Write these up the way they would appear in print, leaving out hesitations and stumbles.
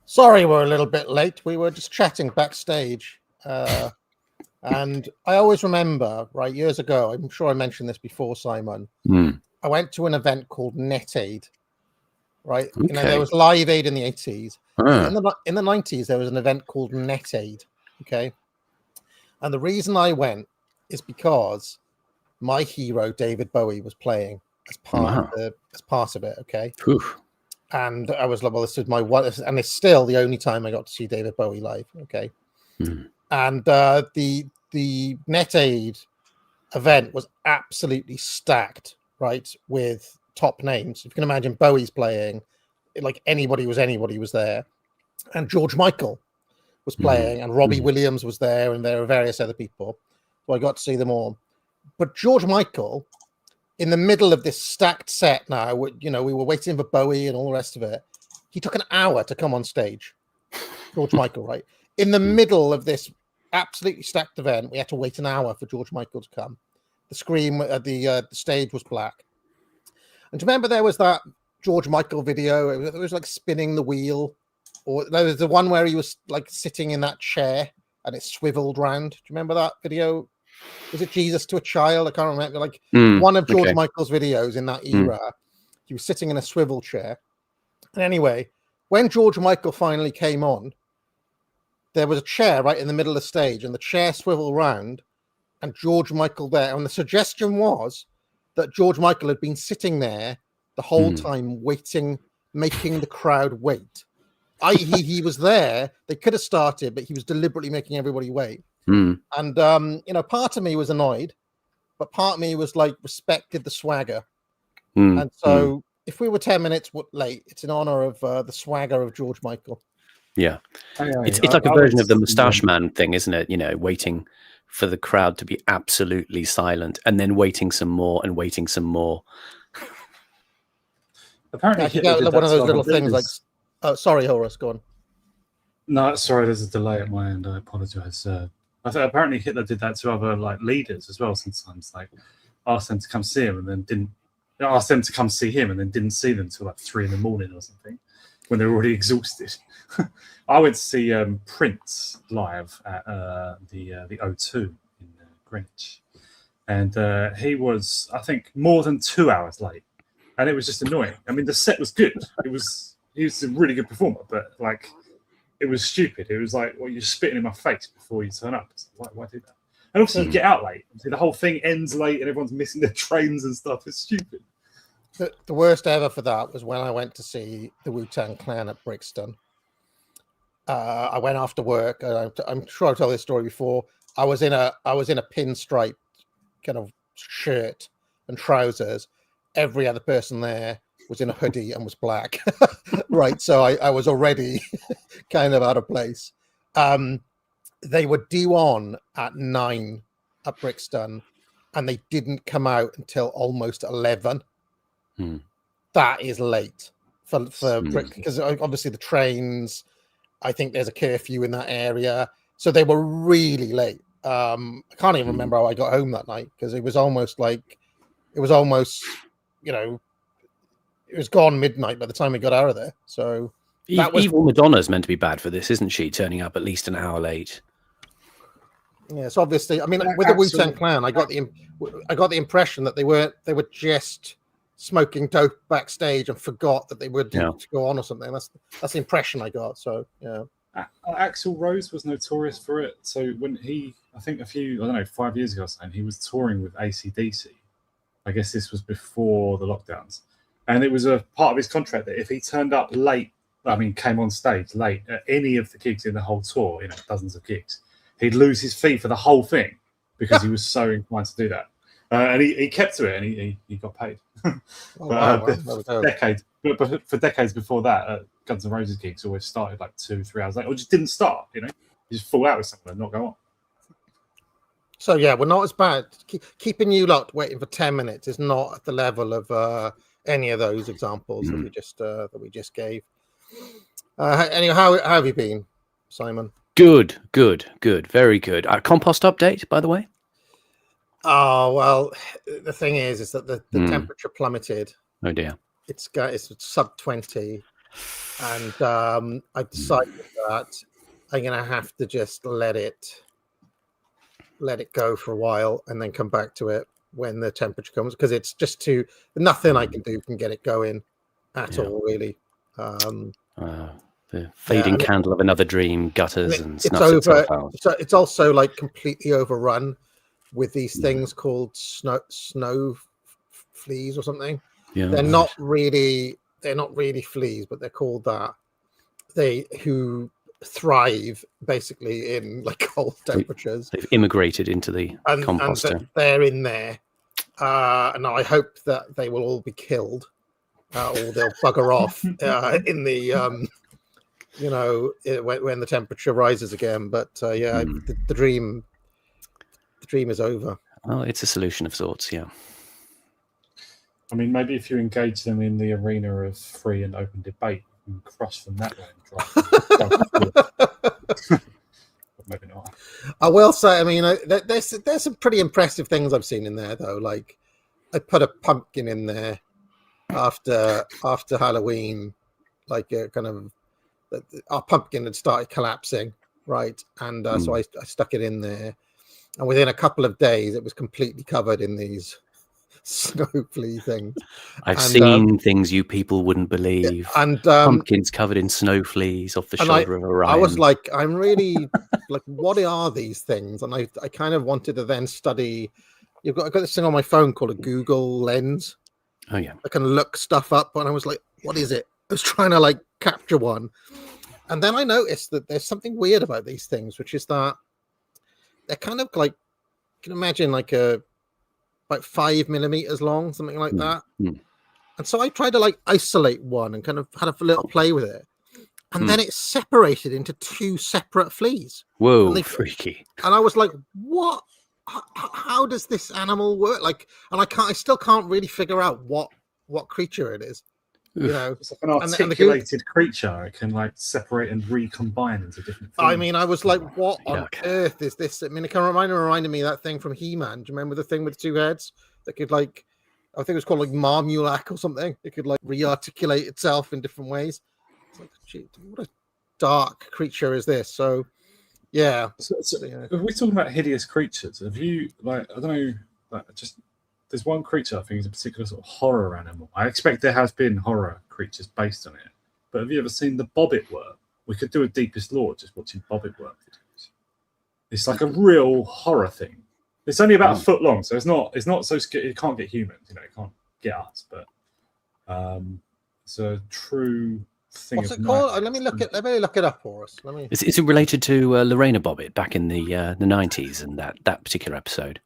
Sorry, we're a little bit late. We were just chatting backstage. And I always remember, right, years ago, I'm sure I mentioned this before, Simon, I went to an event called NetAid, right? Okay. You know, there was Live Aid in the 80s. Ah. In the 90s, there was an event called NetAid, okay? And the reason I went is because my hero, David Bowie, was playing as part of it, okay? Oof. And I was like, well, this is my one, and it's still the only time I got to see David Bowie live, okay? And the NetAid event was absolutely stacked, right, with top names. If you can imagine, Bowie's playing, like anybody was there, and George Michael was playing, and Robbie Williams was there, and there were various other people. So I got to see them all. But George Michael, in the middle of this stacked set now, you know, we were waiting for Bowie and all the rest of it. He took an hour to come on stage. George Michael, right? In the middle of this absolutely stacked event, we had to wait an hour for George Michael to come. The screen at the stage was black. And do you remember there was that George Michael video? It was like spinning the wheel. Or there was the one where he was like sitting in that chair and it swiveled round. Do you remember that video? Was it Jesus to a Child? I can't remember. Like one of George Michael's videos in that era. He was sitting in a swivel chair. And anyway, when George Michael finally came on, there was a chair right in the middle of the stage, and the chair swiveled round, and George Michael there. And the suggestion was that George Michael had been sitting there the whole time, waiting, making the crowd wait. I.e., he was there. They could have started, but he was deliberately making everybody wait. And, you know, part of me was annoyed, but part of me was like, respected the swagger. And so if we were 10 minutes late, it's in honor of the swagger of George Michael. Yeah. It's like a version of the Moustache Man thing, isn't it? You know, waiting for the crowd to be absolutely silent and then waiting some more and waiting some more. Apparently, one of those little things like, oh, sorry, Horace, go on. No, sorry, there's a delay at my end. I apologize. I thought apparently Hitler did that to other like leaders as well. Sometimes, like asked them to come see him and then didn't ask them to come see him and then didn't see them till like 3 a.m. or something when they were already exhausted. I went to see Prince live at the O2 in Greenwich, and he was, I think, more than 2 hours late, and it was just annoying. I mean, the set was good. He was a really good performer, but like, it was stupid. It was like, well, you're spitting in my face before you turn up. Like, why do that? And also, you get out late. The whole thing ends late, and everyone's missing their trains and stuff. It's stupid. The worst ever for that was when I went to see the Wu-Tang Clan at Brixton. I went after work. I'm sure I've told this story before. I was in a pinstripe kind of shirt and trousers. Every other person there was in a hoodie and was black. Right. So I was already kind of out of place. They were due on at 9 at Brixton, and they didn't come out until almost 11. That is late for because obviously the trains, I think there's a curfew in that area. So they were really late. I can't even remember how I got home that night, because it was almost, you know, it was gone midnight by the time we got out of there. So that was... Evil Madonna's meant to be bad for this, isn't she? Turning up at least an hour late. Yes, obviously. I mean, with the Wu-Tang Clan, I got the impression that they were just smoking dope backstage and forgot that they were due to go on or something. That's the impression I got. So yeah. Axl Rose was notorious for it. So when I think 5 years ago or something, he was touring with AC/DC. I guess this was before the lockdowns. And it was a part of his contract that if he turned up late came on stage late at any of the gigs in the whole tour, dozens of gigs, he'd lose his fee for the whole thing because he was so inclined to do that. And he kept to it, and he got paid. Decades, but for decades before that, Guns N' Roses gigs always started like 2-3 hours late, or just didn't start. You just fall out with someone and not go on. So yeah, we're not as bad. Keeping you lot waiting for 10 minutes is not at the level of any of those examples that we just gave. Anyway, how have you been, Simon? Good, very good. Compost update, by the way. Oh well, the thing is that the temperature plummeted. Oh dear. It's sub 20, and I decided that I'm gonna have to just let it go for a while and then come back to it when the temperature comes, because it's just nothing I can do can get it going at all, really. The fading candle of another dream gutters and it's snuffs over. itself out. So it's also like completely overrun with these things called snow fleas or something. Yeah, they're not really fleas, but they're called that. Who thrive basically in like cold temperatures. They've immigrated into the composter. And they're in there. And I hope that they will all be killed, or they'll bugger off in the when the temperature rises again. But the dream is over. Well, it's a solution of sorts, yeah. I mean, maybe if you engage them in the arena of free and open debate, you can cross from that way and drive. Maybe not. I will say, I mean, there's some pretty impressive things I've seen in there, though. Like, I put a pumpkin in there after Halloween, like a kind of our pumpkin had started collapsing, right? And so I stuck it in there, and within a couple of days, it was completely covered in these snow flea things. I've seen things you people wouldn't believe. And pumpkins covered in snow fleas off the shoulder of Orion. I was like, I'm really like, what are these things? And I kind of wanted to then study. I've got this thing on my phone called a Google Lens. Oh yeah, I can look stuff up, and I was like, what is it? I was trying to like capture one, and then I noticed that there's something weird about these things, which is that they're kind of like, you can imagine like 5 millimeters long, something like that. And so I tried to like isolate one and kind of had a little play with it, and then it separated into 2 separate fleas. Whoa, freaky! And I was like, what? How does this animal work? Like, and I still can't really figure out what creature it is. It's like an articulated creature. It can like separate and recombine into different things. I mean, I was like, what on earth is this? I mean, it kind of reminded me of that thing from He-Man. Do you remember the thing with 2 heads that could like, I think it was called like Marmulac or something. It could like rearticulate itself in different ways. It's like, gee, what a dark creature is this? So, yeah. So if we're talking about hideous creatures, have you like, I don't know, like just. There's one creature I think is a particular sort of horror animal. I expect there has been horror creatures based on it. But have you ever seen the bobbit worm? We could do a deepest lore just watching bobbit worm videos. It's like a real horror thing. It's only about a foot long, so it's not so scary. It can't get humans, it can't get us. But it's a true thing. What's it called? Let me look it up for us. Is it related to Lorena Bobbitt back in the 90s and that particular episode?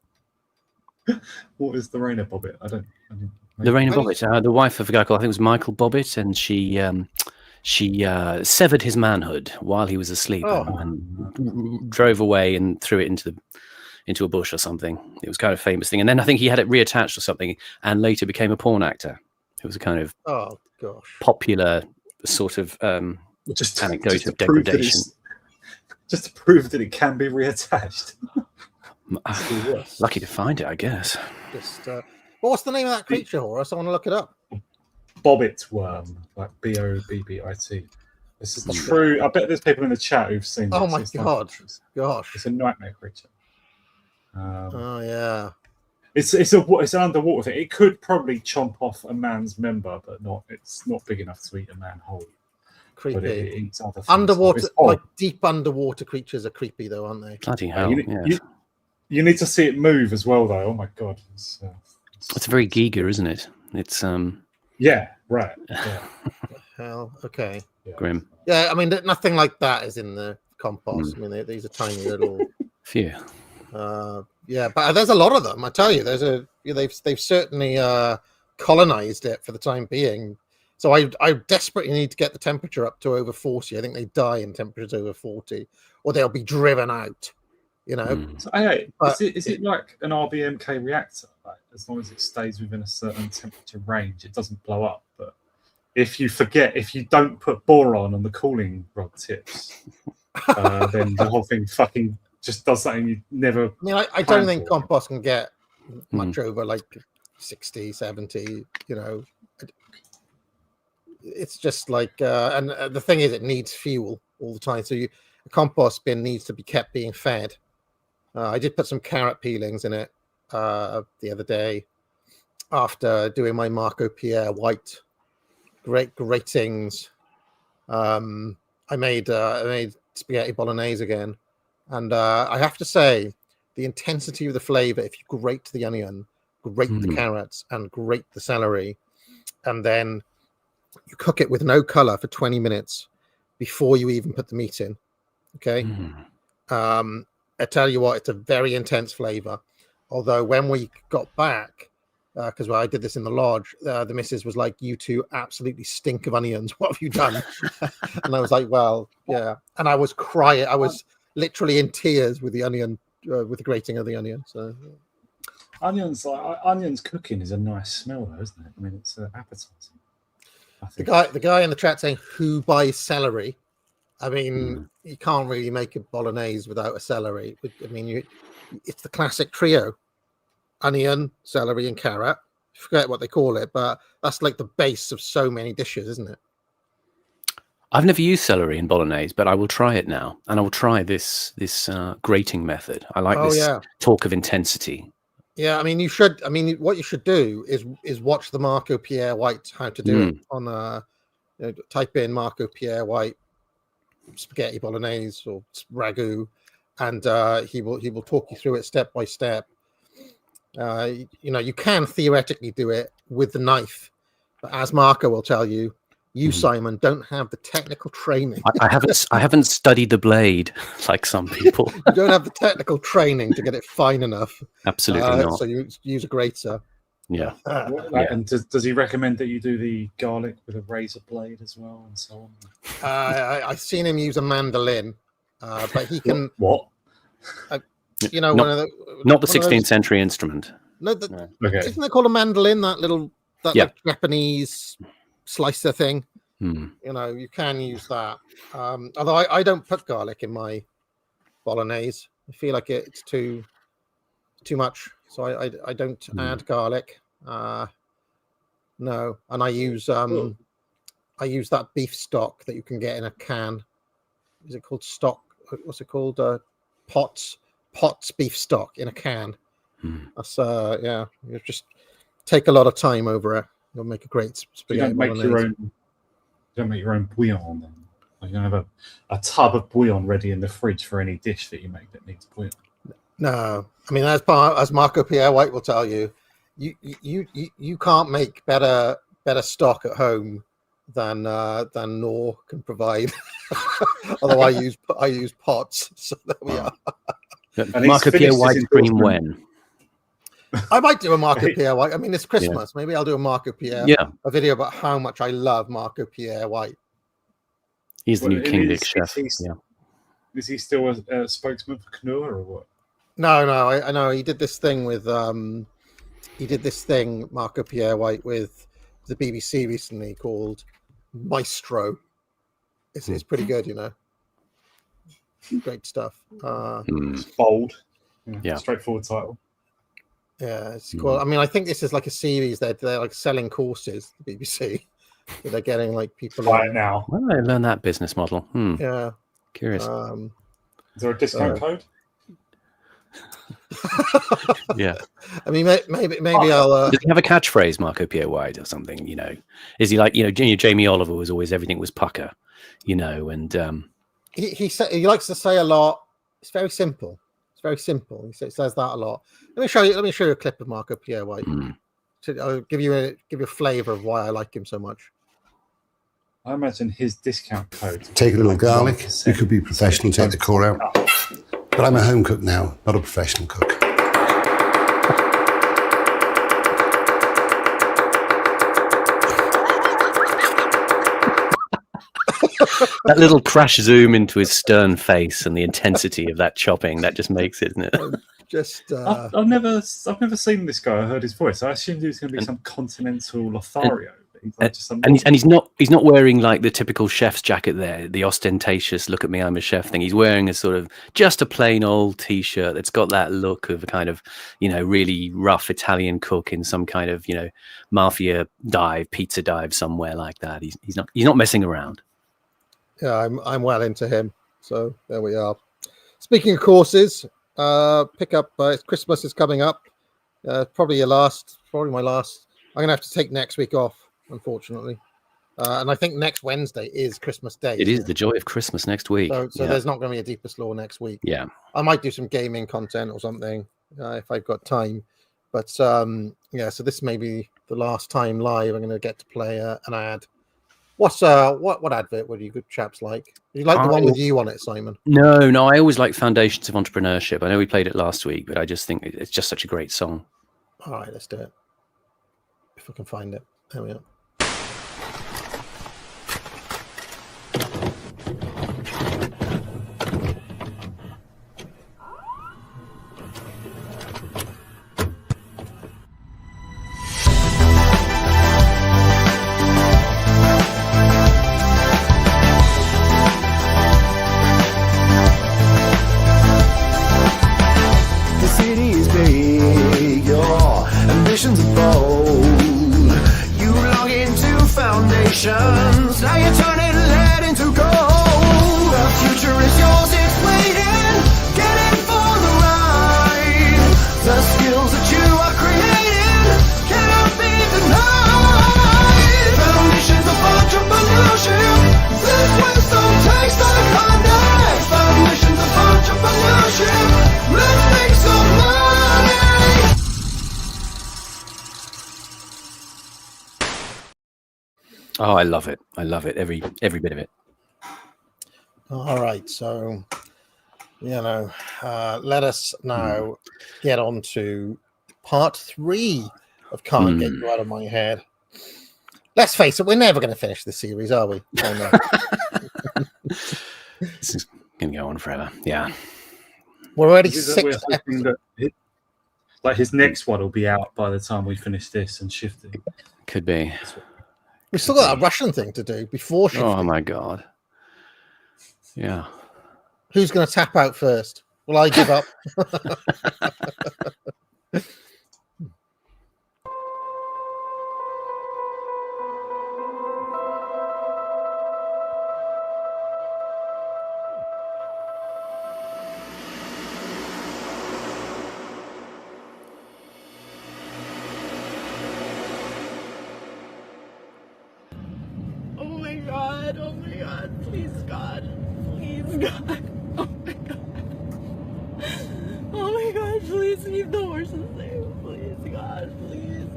What is Lorena Bobbitt? Lorena Bobbitt, the wife of a guy called, I think it was Michael Bobbitt, and she severed his manhood while he was asleep and drove away and threw it into a bush or something. It was kind of a famous thing. And then I think he had it reattached or something and later became a porn actor. It was a kind of popular sort of anecdote of degradation. Just to prove that it can be reattached. Lucky to find it, I guess. What's the name of that creature, Horace? I want to look it up. Bobbit worm, like Bobbit. This is true. I bet there's people in the chat who've seen this. Oh my god! Gosh, it's a nightmare creature. Yeah. It's an underwater thing. It could probably chomp off a man's member, but it's not big enough to eat a man whole. Creepy. But it eats other things. Underwater, like deep underwater creatures are creepy, though, aren't they? Bloody hell! You need to see it move as well, though. Oh my god, it's very Giga, isn't it? It's yeah, right. Yeah. Hell, okay. Grim. Yeah, I mean, nothing like that is in the compost. I mean, these are tiny little. Phew. Yeah, but there's a lot of them. I tell you, they've certainly colonized it for the time being. So I desperately need to get the temperature up to over 40. I think they die in temperatures over 40, or they'll be driven out. You know. So, is it like an RBMK reactor? Like, as long as it stays within a certain temperature range, it doesn't blow up. But if you don't put boron on the cooling rod tips, then the whole thing fucking just does something you never. I mean, I don't think compost can get much over like 60, 70. You know, it's just like, and the thing is, it needs fuel all the time. So a compost bin needs to be kept being fed. I did put some carrot peelings in it the other day after doing my Marco Pierre White gratings. I made spaghetti bolognese again, and I have to say, the intensity of the flavor, if you grate the onion, grate the carrots, and grate the celery, and then you cook it with no color for 20 minutes before you even put the meat in. Okay. I tell you what, it's a very intense flavor. Although when we got back, because I did this in the lodge, the missus was like, "You two absolutely stink of onions. What have you done?" And I was like, "Well, yeah." And I was crying. I was literally in tears with the onion, with the grating of the onion. So onions cooking is a nice smell, though, isn't it? I mean, it's appetizing. The guy in the chat saying, "Who buys celery?" I mean, you can't really make a bolognese without a celery. I mean, it's the classic trio: onion, celery, and carrot. I forget what they call it, but that's like the base of so many dishes, isn't it? I've never used celery in bolognese, but I will try it now, and I will try this grating method. I like this talk of intensity. Yeah, I mean, you should. I mean, what you should do is watch the Marco Pierre White how to do it on. Type in Marco Pierre White spaghetti bolognese or ragu, and he will talk you through it step by step. You can theoretically do it with the knife, but as Marco will tell you, Simon, don't have the technical training. I haven't studied the blade like some people. You don't have the technical training to get it fine enough. Absolutely not. So you use a grater. Yeah. And does he recommend that you do the garlic with a razor blade as well, and so on? I've seen him use a mandolin, but he can. What? Not the 16th century instrument. No, isn't they called a mandolin? That like Japanese slicer thing. You can use that. Although I don't put garlic in my bolognese. I feel like it's too much, so I don't add garlic. No, and I use that beef stock that you can get in a can. Is it called stock? What's it called? Potts beef stock in a can. That's you just take a lot of time over it. You'll make a great spaghetti. You don't make your own bouillon then. Like you don't have a tub of bouillon ready in the fridge for any dish that you make that needs bouillon. No, I mean, as Marco Pierre White will tell you, you can't make better stock at home than Nor can provide. Although I use pots, so there we are. Marco Pierre White cream when? I might do a Marco Pierre White. I mean, it's Christmas. Maybe I'll do a Marco Pierre. A video about how much I love Marco Pierre White. He's the new King Dick chef. Is he still a spokesman for Knur or what? No, I know he did this thing with Marco Pierre White with the BBC recently called Maestro. It's pretty good, Great stuff. It's bold, straightforward title. Yeah, it's cool. I mean, I think this is like a series that they're like selling courses. The BBC, so they're getting like people. Right now, why did I learn that business model? Yeah, curious. Is there a discount code? Yeah, I mean, maybe I'll. Does he have a catchphrase, Marco Pierre White, or something? Is he like Jamie Oliver was always everything was pucker, and he likes to say a lot. It's very simple. Very simple. He says that a lot. Let me show you a clip of Marco Pierre White. I'll give you a flavor of why I like him so much. I imagine his discount code. Take a little garlic. You could be professional, take the core out. But I'm a home cook now, not a professional cook. That little crash zoom into his stern face and the intensity of that chopping, that just makes it, isn't it? I've never seen this guy. I heard his voice. I assumed he was going to be some continental Lothario. He's not wearing like the typical chef's jacket there, the ostentatious "look at me, I'm a chef" thing. He's wearing a sort of just a plain old t-shirt that's got that look of a kind of, really rough Italian cook in some kind of, mafia dive, pizza dive somewhere like that. He's not messing around. Yeah, I'm well into him. So there we are. Speaking of courses, pick up. Christmas is coming up. Probably my last. I'm gonna have to take next week off, unfortunately. And I think next Wednesday is Christmas Day. It is the joy of Christmas next week. So there's not going to be a Deepest Law next week. Yeah, I might do some gaming content or something if I've got time. But so this may be the last time live I'm going to get to play an ad. What advert would you good chaps like? Do you like the one with you on it, Simon? No, I always like Foundations of Entrepreneurship. I know we played it last week, but I just think it's just such a great song. All right, let's do it. If I can find it. There we are. Now you're turning lead into gold. The future is yours, it's waiting. Get in for the ride. The skills that you are creating cannot be denied. Foundations of entrepreneurship. This wisdom takes the context. Foundations of entrepreneurship. Let's make some money. Oh, I love it. Every bit of it. All right. So, let us now get on to part 3 of Can't Get You Out of My Head. Let's face it, we're never going to finish this series, are we? This is going to go on forever. Yeah. We're already 6 episodes. Like his next one will be out by the time we finish this and shift it. Could be. We've still got a Russian thing to do before shifting. Oh my god. Yeah. Who's going to tap out first? Will I give up? Oh my God, please God, please God, oh my God, please keep the horses safe, please God, please.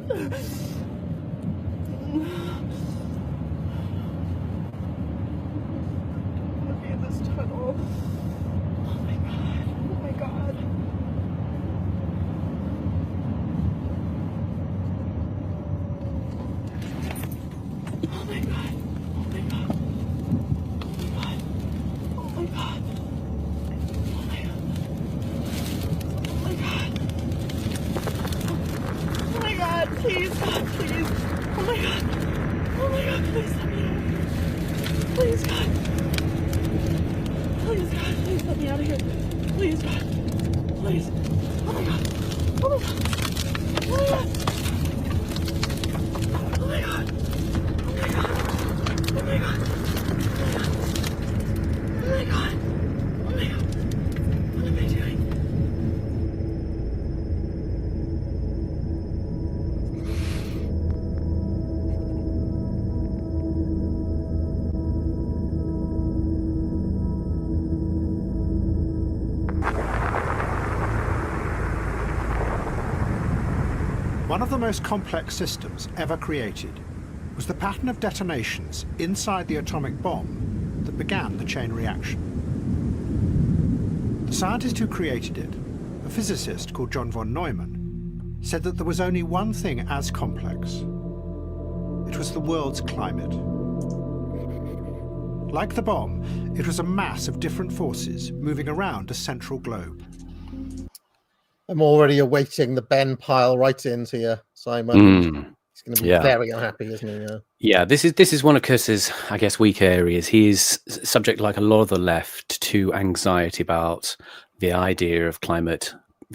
I'll be in this tunnel. Oh my God, oh my God. Oh my God. Please, God, please. Oh my God. Oh my God, please let me out. Please, God. Please, God, please let me out of here. Please, God. Please. Oh my God. Oh my God. Oh my God. Oh my God. Oh my God. Oh my God. Oh my God. Oh my God. What am I doing? One of the most complex systems ever created was the pattern of detonations inside the atomic bomb that began the chain reaction. The scientist who created it, a physicist called John von Neumann, said that there was only one thing as complex. It was the world's climate. Like the bomb, it was a mass of different forces moving around a central globe. I'm already awaiting the Ben pile right into you, Simon. He's going to be very unhappy, isn't he? Yeah, this is one of Kurtz's, I guess, weak areas. He is subject, like a lot of the left, to anxiety about the idea of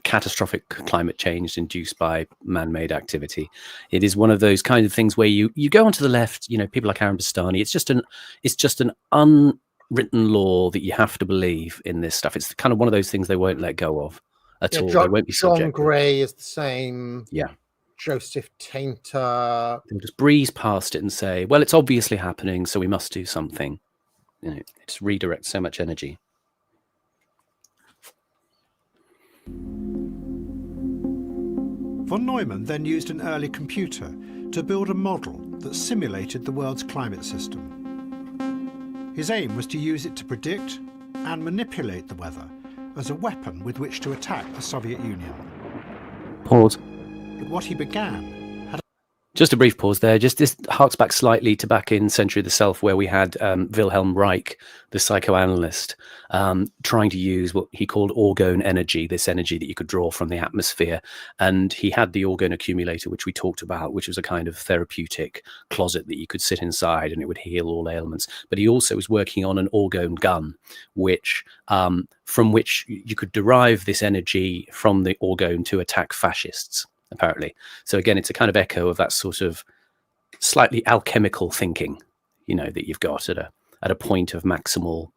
catastrophic climate change induced by man-made activity. It is one of those kind of things where you go onto the left, people like Aaron Bastani. It's just an unwritten law that you have to believe in this stuff. It's kind of one of those things they won't let go of at all. They won't be subject. John Gray is the same. Yeah. Joseph Tainter. They'll just breeze past it and say, well, it's obviously happening, so we must do something. It just redirects so much energy. Von Neumann then used an early computer to build a model that simulated the world's climate system. His aim was to use it to predict and manipulate the weather as a weapon with which to attack the Soviet Union. Pause. But what he began... Just a brief pause there. Just this harks back slightly to back in Century of the Self, where we had Wilhelm Reich, the psychoanalyst, trying to use what he called orgone energy, this energy that you could draw from the atmosphere. And he had the orgone accumulator, which we talked about, which was a kind of therapeutic closet that you could sit inside and it would heal all ailments. But he also was working on an orgone gun, which from which you could derive this energy from the orgone to attack fascists, apparently. So again, it's a kind of echo of that sort of slightly alchemical thinking, that you've got at a point of maximal,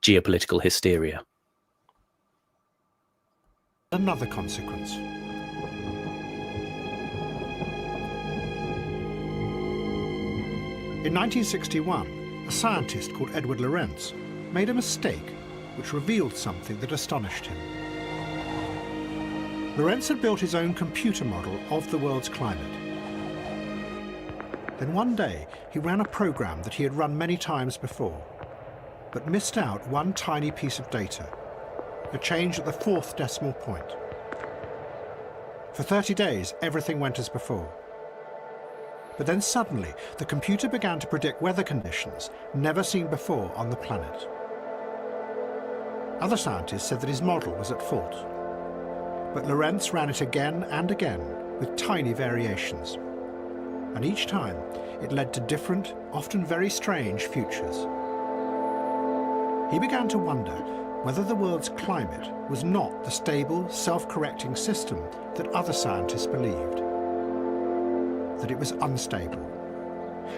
geopolitical hysteria. Another consequence. In 1961, a scientist called Edward Lorenz made a mistake which revealed something that astonished him. Lorenz had built his own computer model of the world's climate. Then one day, he ran a program that he had run many times before, but missed out one tiny piece of data, a change at the 4th decimal point. For 30 days, everything went as before. But then suddenly, the computer began to predict weather conditions never seen before on the planet. Other scientists said that his model was at fault. But Lorenz ran it again and again with tiny variations. And each time, it led to different, often very strange futures. He began to wonder whether the world's climate was not the stable, self-correcting system that other scientists believed. That it was unstable.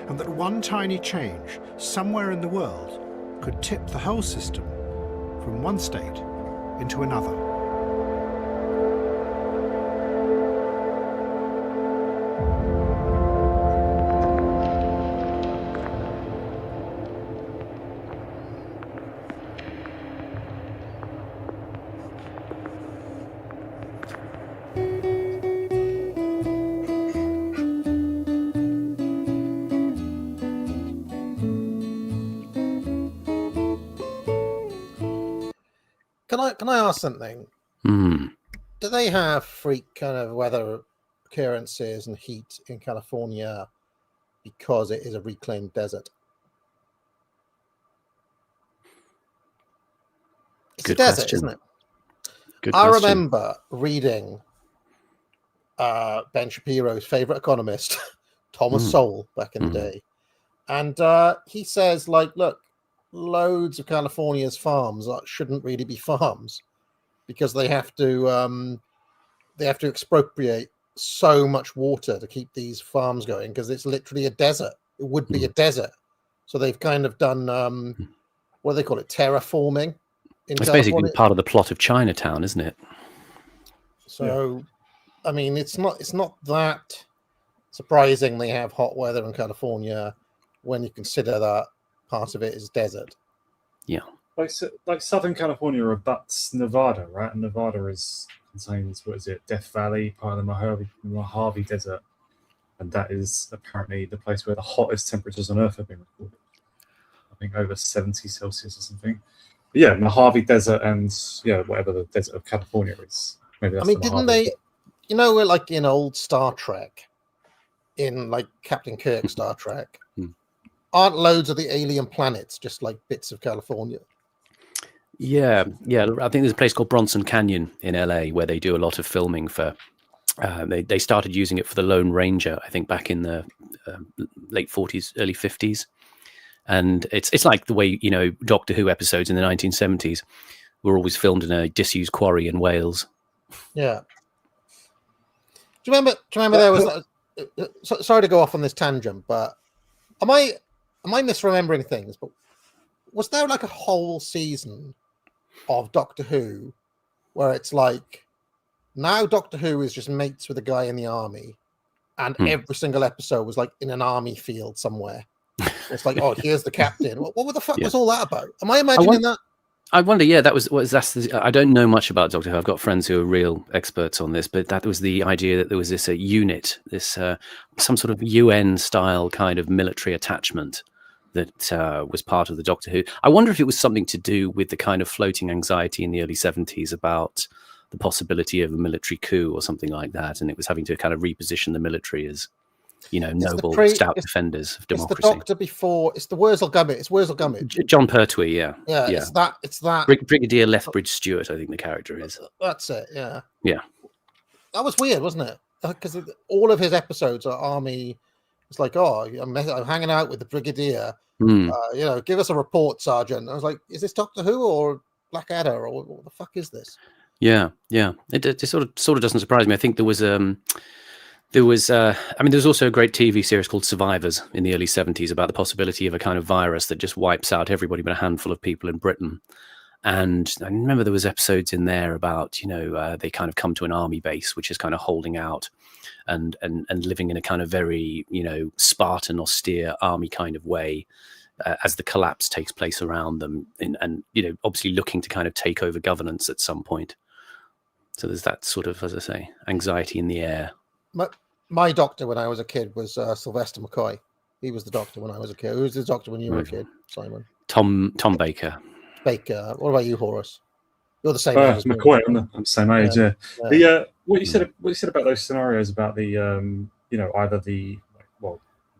And that one tiny change somewhere in the world could tip the whole system from one state into another. Can I ask something? Do they have freak kind of weather occurrences and heat in California because it is a reclaimed desert? It's Good a desert, question. isn't it? Good I question. remember reading Ben Shapiro's favorite economist, Thomas Sowell, back in the day. And he says, look, loads of California's farms shouldn't really be farms because they have to expropriate so much water to keep these farms going because it's literally a desert. It would be a desert. So they've kind of done what do they call it, terraforming in It's California. basically part of the plot of Chinatown, isn't it? So I mean, it's not that surprising they have hot weather in California when you consider that part of it is desert. Yeah. Like Southern California abuts Nevada, right? And Nevada contains, what is it, Death Valley, part of the Mojave Desert. and that is apparently the place where the hottest temperatures on Earth have been recorded. I think over 70 Celsius or something. But yeah, Mojave Desert and whatever the desert of California is. Maybe that's didn't they? Like in old Star Trek, in like Captain Kirk Star Trek, aren't loads of the alien planets just like bits of California? Yeah. I think there's a place called Bronson Canyon in LA where they do a lot of filming for. They started using it for the Lone Ranger, I think, back in the late 40s, early 50s, and it's like the way Doctor Who episodes in the 1970s were always filmed in a disused quarry in Wales. Yeah. Do you remember there was? Sorry to go off on this tangent, but am I misremembering things? But was there like a whole season of Doctor Who where it's like now Doctor Who is just mates with a guy in the army, and every single episode was like in an army field somewhere? It's like, oh, here's the captain. What the fuck was all that about? Am I imagining that? I wonder. Yeah, I don't know much about Doctor Who. I've got friends who are real experts on this, but that was the idea that there was this unit, this some sort of UN style kind of military attachment that was part of the Doctor Who. I wonder if it was something to do with the kind of floating anxiety in the early 70s about the possibility of a military coup or something like that, and it was having to kind of reposition the military as noble, stout defenders of democracy. It's the Doctor before. It's the Wurzel Gummit. It's Wurzel Gummit. John Pertwee, yeah. It's that. Brigadier Lethbridge Stewart, I think the character is. That's it. Yeah. Yeah. That was weird, wasn't it? Because all of his episodes are army. It's like, oh, I'm hanging out with the Brigadier. Give us a report, Sergeant. I was like, is this Doctor Who or Blackadder or what the fuck is this? Yeah. It sort of doesn't surprise me. I think there was also a great TV series called Survivors in the early 70s about the possibility of a kind of virus that just wipes out everybody but a handful of people in Britain. And I remember there was episodes in there about, they kind of come to an army base, which is kind of holding out and living in a kind of very, Spartan, austere army kind of way as the collapse takes place around them and obviously looking to kind of take over governance at some point. So there's that sort of, as I say, anxiety in the air. My doctor when I was a kid was Sylvester McCoy. He was the doctor when I was a kid. Who was the doctor when you were a kid, Simon? Tom Baker. Baker. What about you, Horace? You're the same age as McCoy. I'm the same age. Yeah. What you said about those scenarios about the either the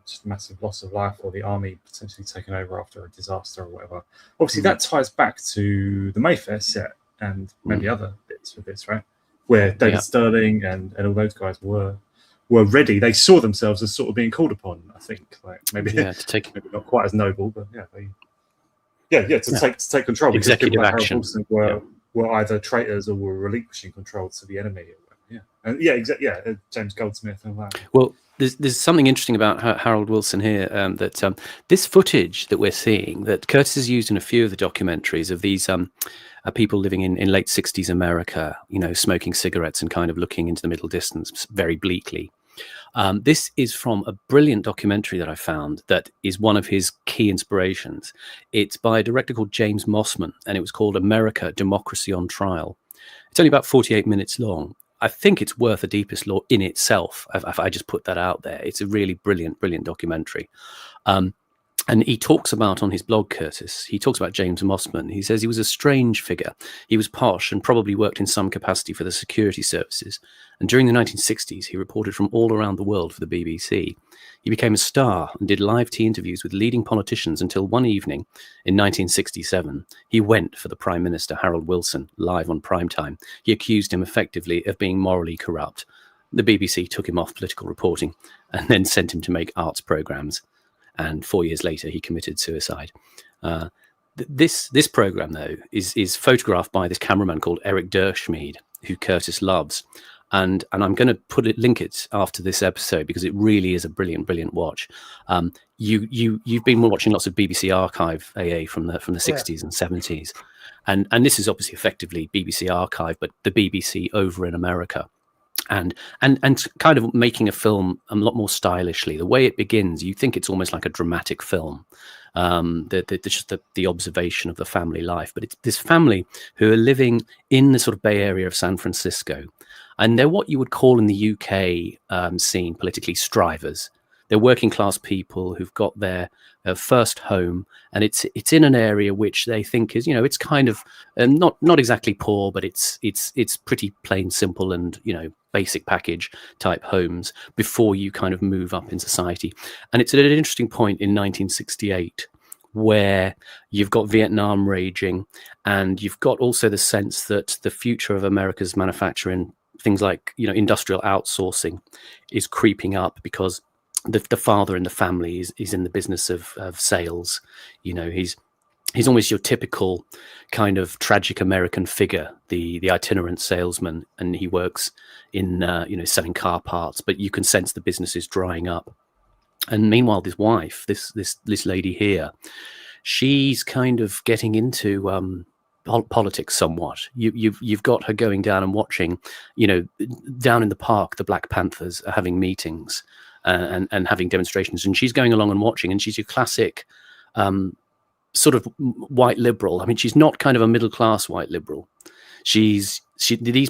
just massive loss of life or the army potentially taking over after a disaster or whatever. Obviously, that ties back to the Mayfair set and many other bits of this, right? Where David Sterling and all those guys were ready. They saw themselves as sort of being called upon. I think, like maybe maybe not quite as noble, but to take control. Executive action. Were either traitors or were relinquishing control to the enemy. James Goldsmith and all that. Well, there's something interesting about Harold Wilson here that this footage that we're seeing that Curtis has used in a few of the documentaries of these people living in late 60s America, smoking cigarettes and kind of looking into the middle distance very bleakly. This is from a brilliant documentary that I found that is one of his key inspirations. It's by a director called James Mossman, and it was called America, Democracy on Trial. It's only about 48 minutes long. I think it's worth a deepest law in itself. If I just put that out there, it's a really brilliant documentary. And he talks about on his blog, Curtis, he talks about James Mossman. He says he was a strange figure. He was posh and probably worked in some capacity for the security services. And during the 1960s, he reported from all around the world for the BBC. He became a star and did live tea interviews with leading politicians until one evening in 1967, he went for the Prime Minister, Harold Wilson, live on primetime. He accused him effectively of being morally corrupt. The BBC took him off political reporting and then sent him to make arts programmes. And 4 years later, he committed suicide. This program, though, is photographed by this cameraman called Eric Dershmead, who Curtis loves. And I'm going to link it after this episode because it really is a brilliant watch. You've been watching lots of BBC Archive AA from the 60s and 70s, and this is obviously effectively BBC Archive, but the BBC over in America. and kind of making a film a lot more stylishly. The way it begins, you think it's almost like a dramatic film. Just the observation of the family life, but it's this family who are living in the sort of Bay Area of San Francisco, and they're what you would call in the UK scene politically strivers. They're working class people who've got their first home, and it's in an area which they think is, it's kind of not exactly poor, but it's pretty plain, simple, and basic package type homes before you kind of move up in society. And it's at an interesting point in 1968 where you've got Vietnam raging, and you've got also the sense that the future of America's manufacturing, things like industrial outsourcing, is creeping up because the father in the family is in the business of sales. He's almost your typical kind of tragic American figure, the itinerant salesman, and he works in selling car parts, but you can sense the business is drying up. And meanwhile, this wife, this lady here, she's kind of getting into politics somewhat. You've got her going down and watching, down in the park, the Black Panthers are having meetings and having demonstrations, and she's going along and watching, and she's your classic sort of white liberal. I mean, she's not kind of a middle class white liberal. These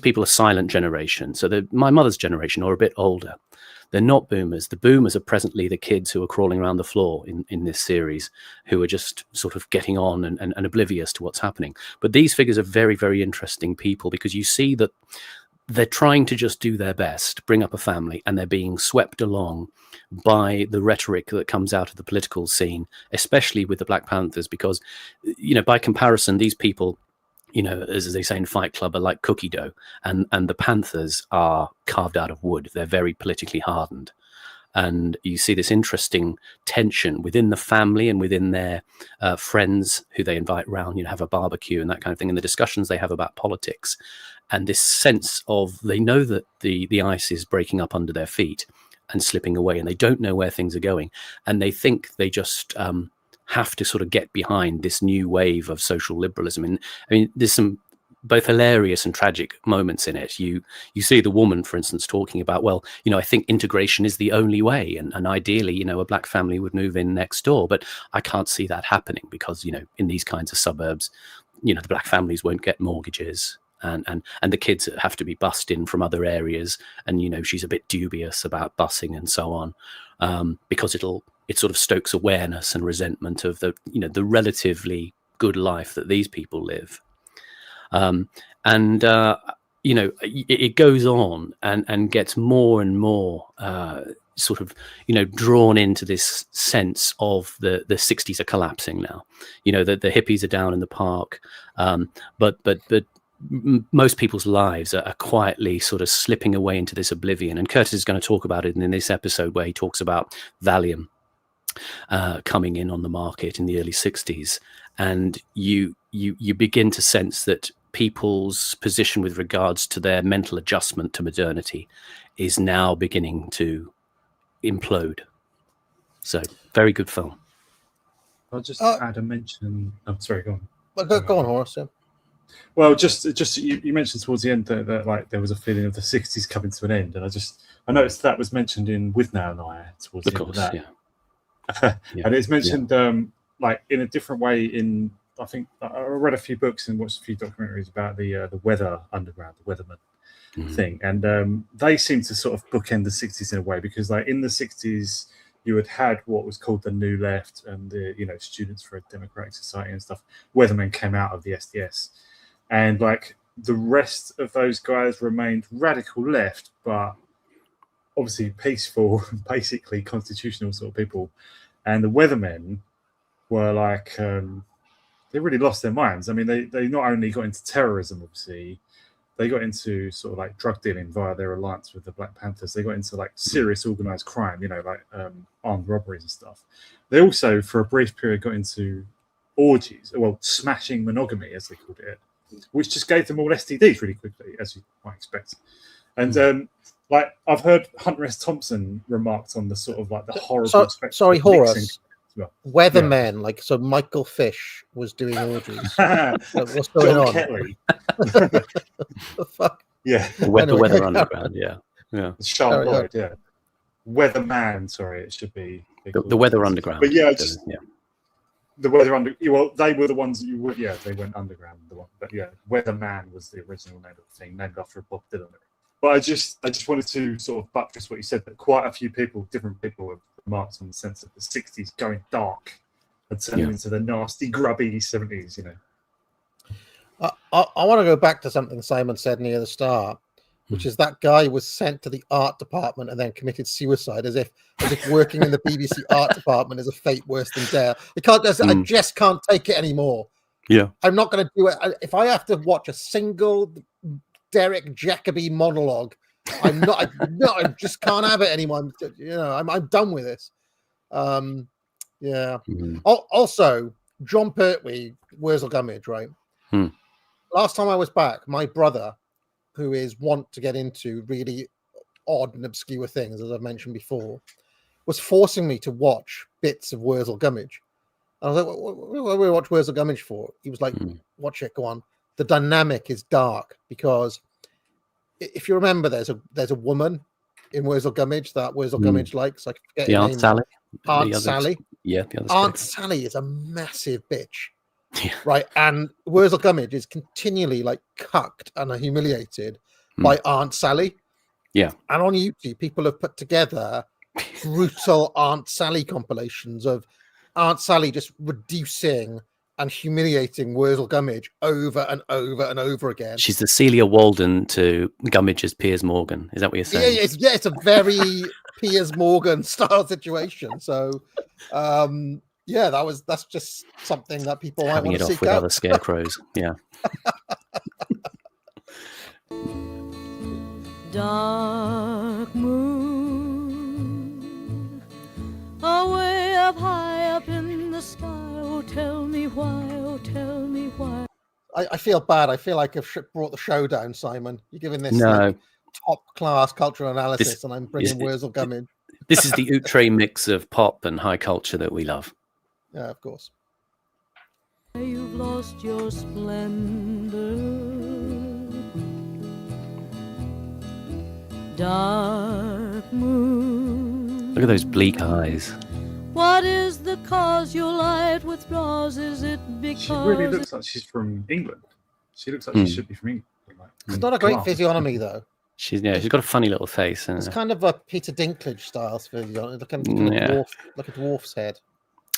people are silent generation, so they're my mother's generation or a bit older. They're not boomers. The boomers are presently the kids who are crawling around the floor in this series, who are just sort of getting on and oblivious to what's happening. But these figures are very, very interesting people, because you see that they're trying to just do their best, bring up a family, and they're being swept along by the rhetoric that comes out of the political scene, especially with the Black Panthers, because, by comparison, these people, as they say in Fight Club, are like cookie dough, and the Panthers are carved out of wood. They're very politically hardened. And you see this interesting tension within the family and within their friends who they invite round, have a barbecue and that kind of thing, and the discussions they have about politics. And this sense of, they know that the ice is breaking up under their feet and slipping away, and they don't know where things are going. And they think they just have to sort of get behind this new wave of social liberalism. And I mean, there's some both hilarious and tragic moments in it. You see the woman, for instance, talking about, well, I think integration is the only way, and ideally, a black family would move in next door, but I can't see that happening because, in these kinds of suburbs, the black families won't get mortgages, and the kids have to be bussed in from other areas, and she's a bit dubious about busing and so on, because it sort of stokes awareness and resentment of the relatively good life that these people live. It goes on and gets more and more sort of drawn into this sense of the 60s are collapsing now. That the hippies are down in the park, but most people's lives are quietly sort of slipping away into this oblivion. And Curtis is going to talk about it in this episode, where he talks about Valium coming in on the market in the early 60s, and you begin to sense that people's position with regards to their mental adjustment to modernity is now beginning to implode. So, very good film. I'll just add a mention. I'm sorry, go on. Well, go on, Horace. Yeah. Well, just you mentioned towards the end that like there was a feeling of the 60s coming to an end, and I noticed that was mentioned in With Now and I towards the end of that. Yeah. And it's mentioned like in a different way in. I think I read a few books and watched a few documentaries about the weather underground, the Weatherman thing, and they seem to sort of bookend the 60s in a way, because like in the 60s you had what was called the New Left and the Students for a Democratic Society and stuff. Weathermen came out of the SDS, and like the rest of those guys remained radical left, but obviously peaceful, basically constitutional sort of people. And the Weathermen were like. They really lost their minds. I mean, they not only got into terrorism, obviously, they got into sort of like drug dealing via their alliance with the Black Panthers. They got into like serious organized crime, like armed robberies and stuff. They also, for a brief period, got into orgies, well, smashing monogamy, as they called it, which just gave them all STDs really quickly, as you might expect. And like I've heard Hunter S. Thompson remarked on the sort of like the horrible. Sorry, Horace. Weathermen, like so. Michael Fish was doing orgies. What's going on? Kelly. The fuck? Yeah, The Anyway, Weather yeah. Underground. Yeah, yeah. Sean Sorry, Lloyd. Yeah, Weatherman. Sorry, it should be. The Weather Underground. But yeah, yeah. the Weather Under. Well, they were the ones that you would. Yeah, they went underground. The one, but yeah, Weatherman was the original name of the thing, named after Bob Dylan. But I just wanted to sort of buttress what you said, that quite a few people, different people, have remarked on the sense of the 60s going dark and turning into the nasty, grubby 70s, you know. I want to go back to something Simon said near the start, which is that guy was sent to the art department and then committed suicide, as if working in the BBC art department is a fate worse than death. I just can't take it anymore. Yeah, I'm not going to do it. If I have to watch a single Derek Jacobi monologue, I just can't have it anymore. I'm done with this. Yeah. Also, John Pertwee, Wurzel Gummidge, right? Last time I was back, my brother, who is wont to get into really odd and obscure things, as I've mentioned before, was forcing me to watch bits of Wurzel Gummidge. And I was like, what do we watch Wurzel Gummidge for? He was like, watch it, go on. The dynamic is dark because if you remember, there's a woman in Wurzel Gummidge that Wurzel Gummidge likes. I forget the her Aunt name. Sally. Aunt Sally. Yeah, the other Aunt Sally is a massive bitch. Yeah. Right, and Wurzel Gummidge is continually like cucked and humiliated by Aunt Sally. Yeah, and on YouTube, people have put together brutal Aunt Sally compilations of Aunt Sally just reducing and humiliating Wurzel Gummidge over and over and over again. She's the Celia Walden to Gummidge's Piers Morgan. Is that what you're saying? Yeah, it's a very Piers Morgan style situation. So, that's just something that people might having want it to off seek with out. other scarecrows. Yeah. Dark moon, away up high up in the sky. Oh, tell me why, oh, tell me why. I feel bad. I feel like I've brought the show down, Simon. You're giving this top class cultural analysis, and I'm bringing Wurzel Gummidge. This is the outre mix of pop and high culture that we love. Yeah, of course. You've lost your splendor. Dark moon. Look at those bleak eyes. What is the cause your light withdraws? Is it because She really looks like she's from England. She looks like she should be from England. It's not a great physiognomy, though. She's got a funny little face. It's kind of a Peter Dinklage style physiognomy. Look at a dwarf's head.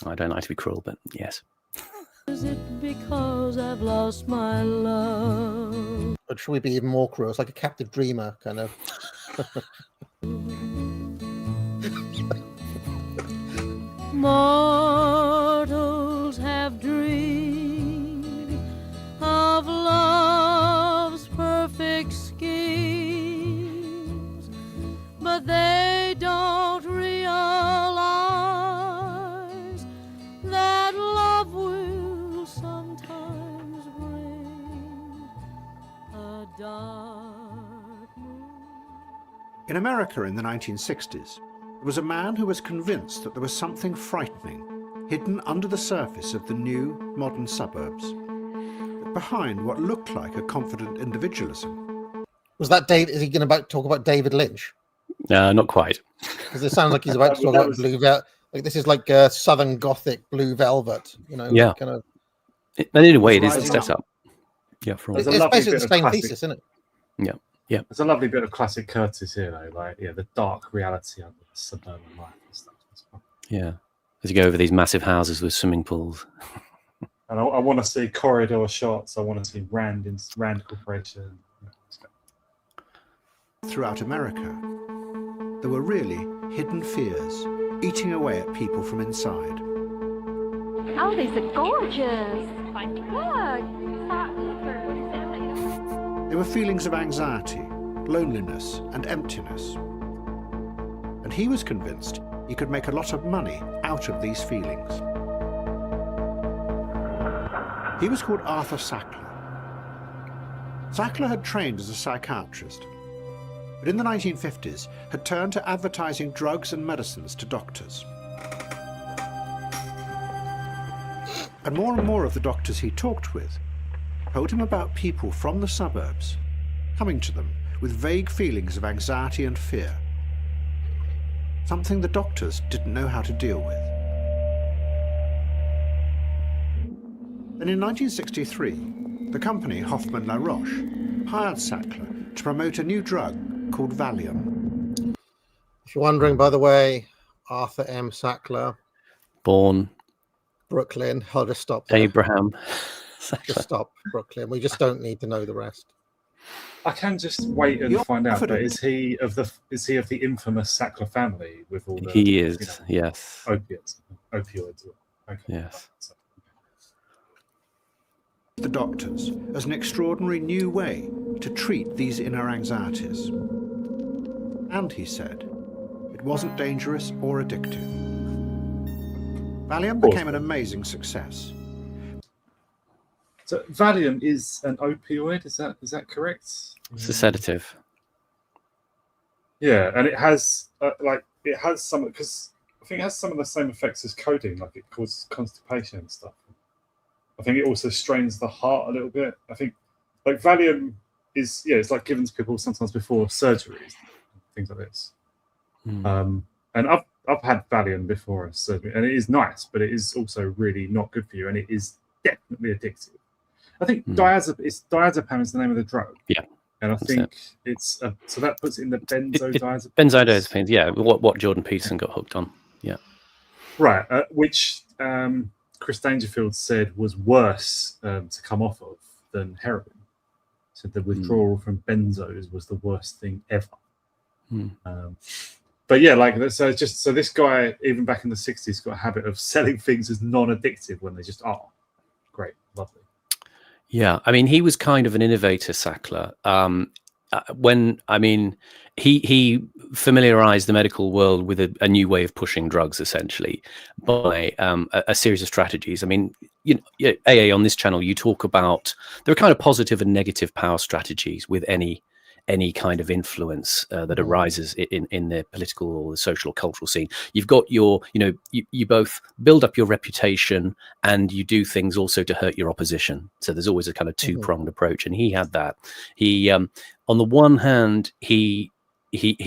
I don't like to be cruel, but yes. Is it because I've lost my love? Or should we be even more cruel? It's like a captive dreamer kind of. Mortals have dreamed of love's perfect schemes, but they don't realize that love will sometimes bring a dark moon. In America in the 1960s, there was a man who was convinced that there was something frightening hidden under the surface of the new, modern suburbs, behind what looked like a confident individualism. Was that Dave? Is he going to talk about David Lynch? Not quite. Because it sounds like he's about to talk about Blue Velvet. Like this is like Southern Gothic Blue Velvet, Yeah. kind of. And in a way, it is the setup. Yeah, for all. It's basically the same thesis, isn't it? Yeah. Yeah. There's a lovely bit of classic Curtis here, though. Like, the dark reality of the suburban life and stuff as well. Yeah. As you go over these massive houses with swimming pools. And I want to see corridor shots. I want to see Rand Corporation. Throughout America, there were really hidden fears eating away at people from inside. Oh, these are gorgeous. Look. There were feelings of anxiety, loneliness, and emptiness. And he was convinced he could make a lot of money out of these feelings. He was called Arthur Sackler. Sackler had trained as a psychiatrist, but in the 1950s had turned to advertising drugs and medicines to doctors. And more of the doctors he talked with told him about people from the suburbs coming to them with vague feelings of anxiety and fear, something the doctors didn't know how to deal with. Then in 1963, the company Hoffmann La Roche hired Sackler to promote a new drug called Valium. If you're wondering, by the way, Arthur M. Sackler, born Brooklyn. I'll just stop there. Abraham. Just stop, Brooklyn. We just don't need to know the rest. I can just wait and You're find out. But confident. is he of the infamous Sackler family with all the He is, yes. opioids? Okay. Yes. The doctors as an extraordinary new way to treat these inner anxieties. And he said, it wasn't dangerous or addictive. Valium became an amazing success. So Valium is an opioid. Is that correct? It's a sedative. Yeah, and it has some, because I think it has some of the same effects as codeine, like it causes constipation and stuff. I think it also strains the heart a little bit. I think like Valium is, it's like given to people sometimes before surgeries, things like this. And I've had Valium before a surgery, and it is nice, but it is also really not good for you, and it is definitely addictive. I think diazepam is the name of the drug. Yeah. And I think it's so that puts it in the benzodiazepines. Benzodiazepines, yeah. What Jordan Peterson got hooked on. Yeah. Right, which Chris Dangerfield said was worse to come off of than heroin. Said the withdrawal from benzos was the worst thing ever. But yeah, so this guy, even back in the 60s, got a habit of selling things as non-addictive when they just are. Great, lovely. Yeah, I mean, he was kind of an innovator, Sackler. He familiarized the medical world with a new way of pushing drugs, essentially, by a series of strategies. I mean, AA on this channel, you talk about there are kind of positive and negative power strategies with any kind of influence that arises in the political or the social or cultural scene. You've got you both build up your reputation and you do things also to hurt your opposition. So there's always a kind of two-pronged approach, and he had that. He, on the one hand, he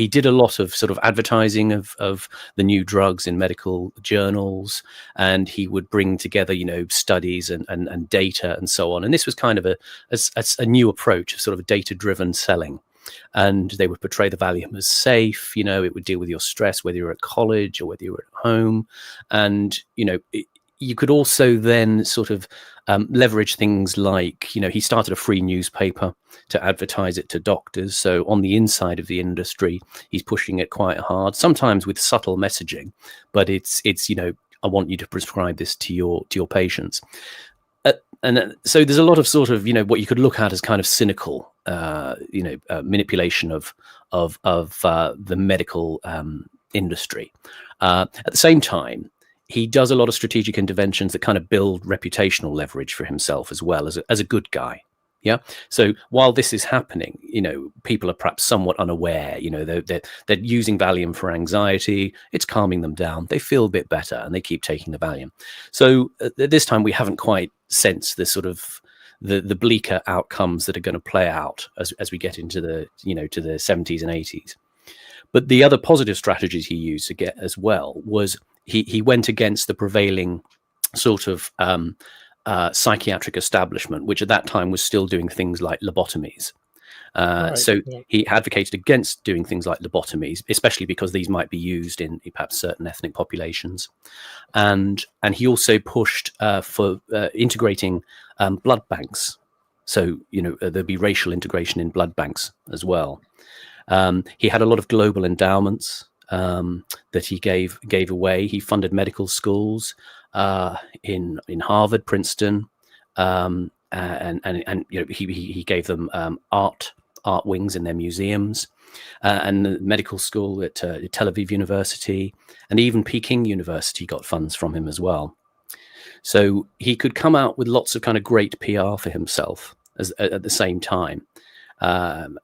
did a lot of sort of advertising of the new drugs in medical journals, and he would bring together, studies and data and so on. And this was kind of a new approach of sort of data-driven selling. And they would portray the Valium as safe. It would deal with your stress, whether you're at college or whether you're at home. And, you could also then sort of leverage things like, he started a free newspaper to advertise it to doctors. So on the inside of the industry, he's pushing it quite hard, sometimes with subtle messaging, but it's I want you to prescribe this to your patients. So there's a lot of sort of, what you could look at as kind of cynical, manipulation of the medical industry. At the same time, he does a lot of strategic interventions that kind of build reputational leverage for himself as well as a good guy. Yeah. So while this is happening, people are perhaps somewhat unaware, they're using Valium for anxiety. It's calming them down. They feel a bit better and they keep taking the Valium. So at this time, we haven't quite sensed the sort of the bleaker outcomes that are going to play out as we get into the, to the 70s and 80s. But the other positive strategies he used to get as well was he went against the prevailing sort of psychiatric establishment, which at that time was still doing things like lobotomies. He advocated against doing things like lobotomies, especially because these might be used in perhaps certain ethnic populations. And he also pushed for integrating blood banks. So, there'd be racial integration in blood banks as well. He had a lot of global endowments that he gave away. He funded medical schools in Harvard, Princeton, and he gave them art wings in their museums, and the medical school at Tel Aviv University, and even Peking University got funds from him as well. So he could come out with lots of kind of great PR for himself at the same time.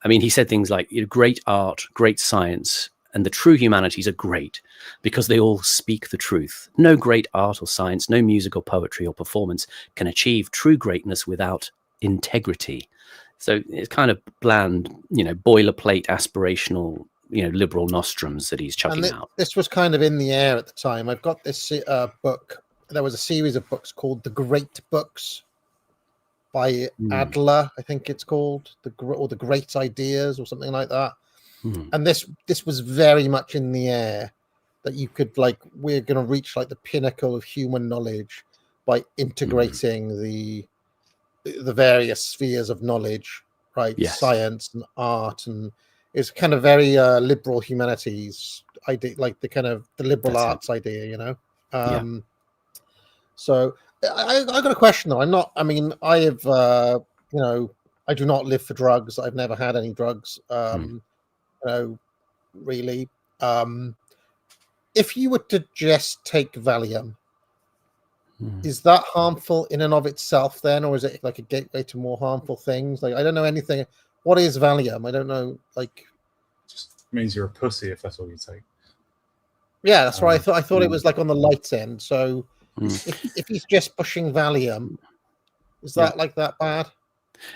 He said things like, great art, great science, and the true humanities are great because they all speak the truth. No great art or science, no music or poetry or performance can achieve true greatness without integrity. So it's kind of bland, boilerplate, aspirational, liberal nostrums that he's chucking out. This was kind of in the air at the time. I've got this book. There was a series of books called The Great Books by Adler, I think it's called, The Great Ideas or something like that. And this was very much in the air, that you could, like, we're going to reach like the pinnacle of human knowledge by integrating the various spheres of knowledge, right? Yes. Science and art, and it's kind of very liberal humanities idea, like the kind of the liberal arts idea, So I got a question though. I have I do not live for drugs. I've never had any drugs. Really. If you were to just take Valium, is that harmful in and of itself then, or is it like a gateway to more harmful things? Like, I don't know anything. What is Valium? I don't know. Like, just means you're a pussy if that's all you take. Yeah, that's right. I thought it was like on the light end. So if he's just pushing Valium, is that like that bad?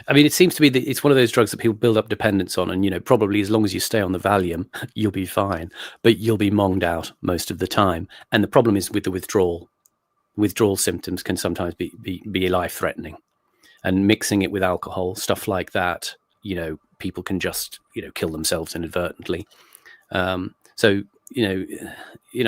I mean, it seems to be that it's one of those drugs that people build up dependence on, and probably as long as you stay on the Valium, you'll be fine, but you'll be monged out most of the time. And the problem is with the withdrawal. Withdrawal symptoms can sometimes be life-threatening, and mixing it with alcohol, stuff like that, people can just kill themselves inadvertently. So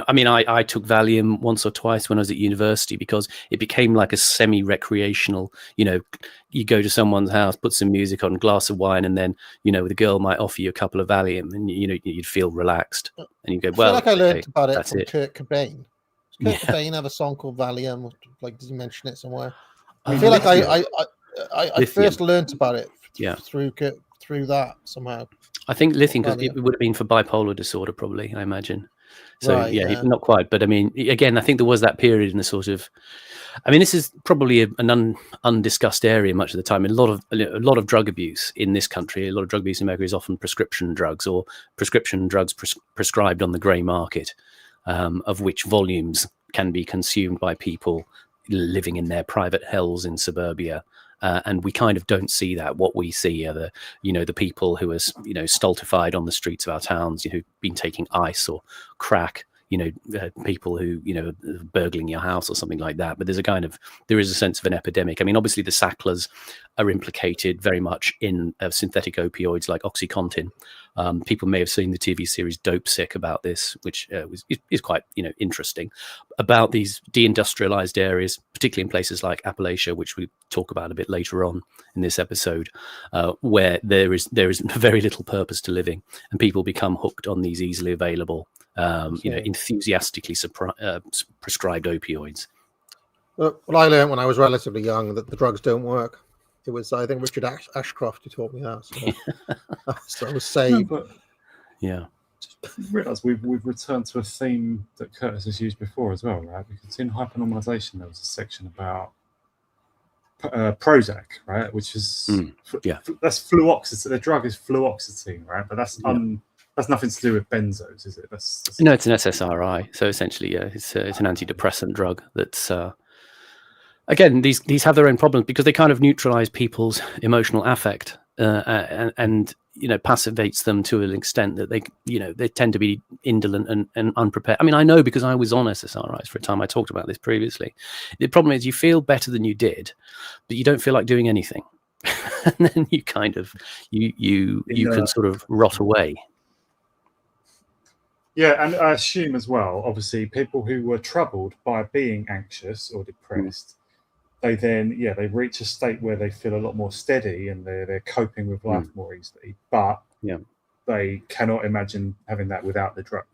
I mean, I took Valium once or twice when I was at university because it became like a semi-recreational. You go to someone's house, put some music on, a glass of wine, and then the girl might offer you a couple of Valium, and you'd feel relaxed, and you go, well, I feel like I learned about it from it. Kurt Cobain. Does Kurt Cobain have a song called Valium? Like, does he mention it somewhere? I feel like I first learned about it through that somehow. I think lithium, because it would have been for bipolar disorder, probably, I imagine. So not quite, but I mean, again, I think there was that period in the sort of. I mean, this is probably an undiscussed area much of the time. A lot of drug abuse in this country, a lot of drug abuse in America is often prescription drugs or prescription drugs prescribed on the grey market, of which volumes can be consumed by people living in their private hells in suburbia. And we kind of don't see that. What we see are the people who are stultified on the streets of our towns, who've been taking ice or crack, people who burgling your house or something like that. But there is a sense of an epidemic. I mean, obviously the Sacklers are implicated very much in synthetic opioids like OxyContin. People may have seen the TV series Dope Sick about this, which is quite interesting, about these deindustrialized areas, particularly in places like Appalachia, which we talk about a bit later on in this episode, where there is very little purpose to living, and people become hooked on these easily available, enthusiastically prescribed opioids. Well, I learned when I was relatively young that the drugs don't work. It was, I think, Richard Ashcroft who taught me that. So I was saved. No, but realise we've returned to a theme that Curtis has used before as well, right? Because in hypernormalization there was a section about Prozac, right? Which is that's fluoxetine. The drug is fluoxetine, right? But that's nothing to do with benzos, is it? No, it's an SSRI. So essentially, it's an antidepressant drug that's. Again, these have their own problems because they kind of neutralize people's emotional affect and passivates them to an extent that they tend to be indolent and unprepared. I mean, I know because I was on SSRIs for a time. I talked about this previously. The problem is you feel better than you did, but you don't feel like doing anything, and then you kind of you can sort of rot away. Yeah, and I assume as well, obviously, people who were troubled by being anxious or depressed. They then, they reach a state where they feel a lot more steady and they're coping with life more easily. But they cannot imagine having that without the drug.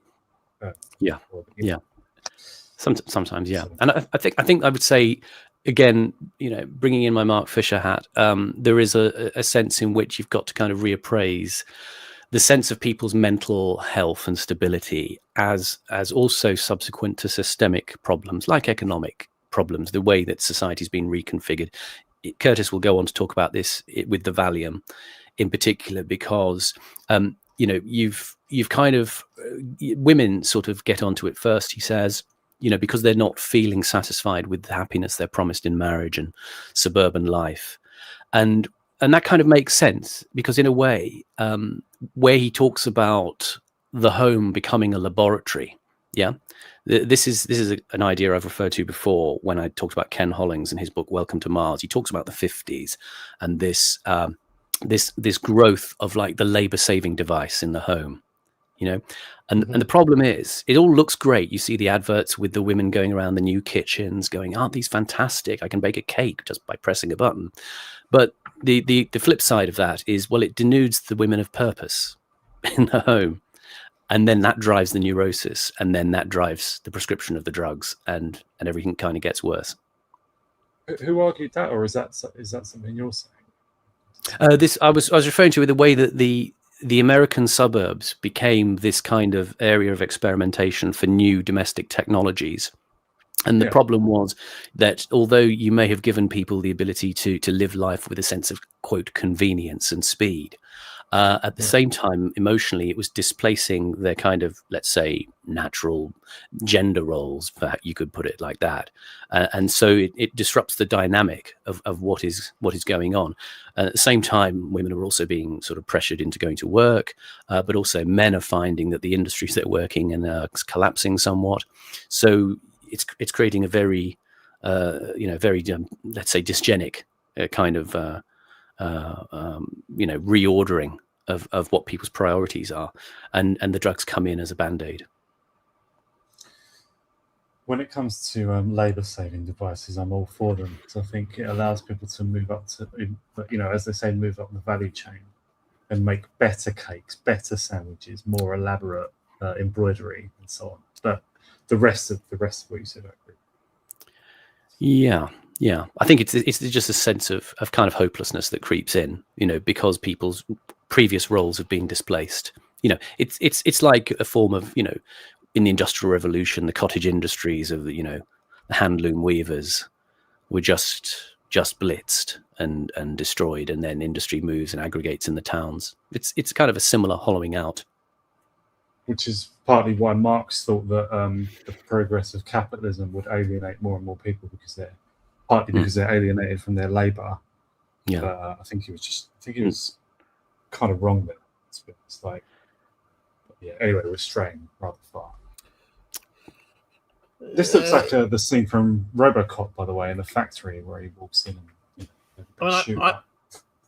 Sometimes, and I think I would say again, bringing in my Mark Fisher hat, there is a sense in which you've got to kind of reappraise the sense of people's mental health and stability as also subsequent to systemic problems like economic problems, the way that society's been reconfigured. Curtis will go on to talk about this with the Valium in particular, because you've kind of women sort of get onto it first, he says, because they're not feeling satisfied with the happiness they're promised in marriage and suburban life. And that kind of makes sense, because in a way, where he talks about the home becoming a laboratory, this is an idea I've referred to before when I talked about Ken Hollings and his book Welcome to Mars. He talks about the 50s and this growth of like the labor saving device in the home, and the problem is, it all looks great. You see the adverts with the women going around the new kitchens going, aren't these fantastic? I can bake a cake just by pressing a button. But the flip side of that is, well, it denudes the women of purpose in the home. And then that drives the neurosis, and then that drives the prescription of the drugs, and everything kind of gets worse. Who argued that, or is that something you're saying? I was referring to the way that the American suburbs became this kind of area of experimentation for new domestic technologies. And the problem was that although you may have given people the ability to live life with a sense of, quote, convenience and speed, at the same time, emotionally, it was displacing their kind of, let's say, natural gender roles, you could put it like that. And so it disrupts the dynamic of what is going on. At the same time, women are also being sort of pressured into going to work, but also men are finding that the industries they're working in are collapsing somewhat. So it's creating a very, very, let's say, dysgenic kind of, reordering of what people's priorities are, and the drugs come in as a band-aid. When it comes to labor-saving devices, I'm all for them. So I think it allows people to move up to, as they say, move up the value chain and make better cakes, better sandwiches, more elaborate embroidery, and so on. But the rest of what you said, I agree. Yeah. I think it's just a sense of kind of hopelessness that creeps in, because people's previous roles have been displaced. It's like a form of, in the Industrial Revolution, the cottage industries of the handloom weavers were just blitzed and destroyed, and then industry moves and aggregates in the towns. It's kind of a similar hollowing out. Which is partly why Marx thought that the progress of capitalism would alienate more and more people, because they're alienated from their labour. Yeah, but I think he was kind of wrong there. It's like, anyway, we're straying rather far. This looks like the scene from RoboCop, by the way, in the factory where he walks in and shoot.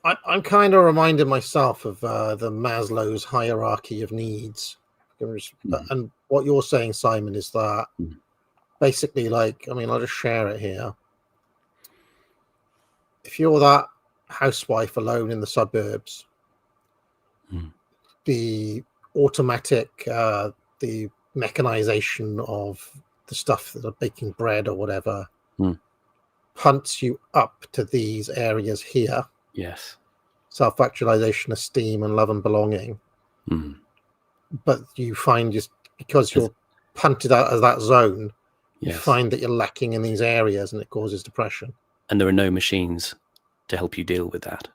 I'm kind of reminding myself of the Maslow's hierarchy of needs. And what you're saying, Simon, is that basically, I'll just share it here. If you're that housewife alone in the suburbs, the automatic, the mechanization of the stuff that are baking bread or whatever hunts you up to these areas here. Yes. Self-actualization, esteem, and love and belonging. But you find, just because you're punted out of that zone, you find that you're lacking in these areas, and it causes depression. And there are no machines to help you deal with that.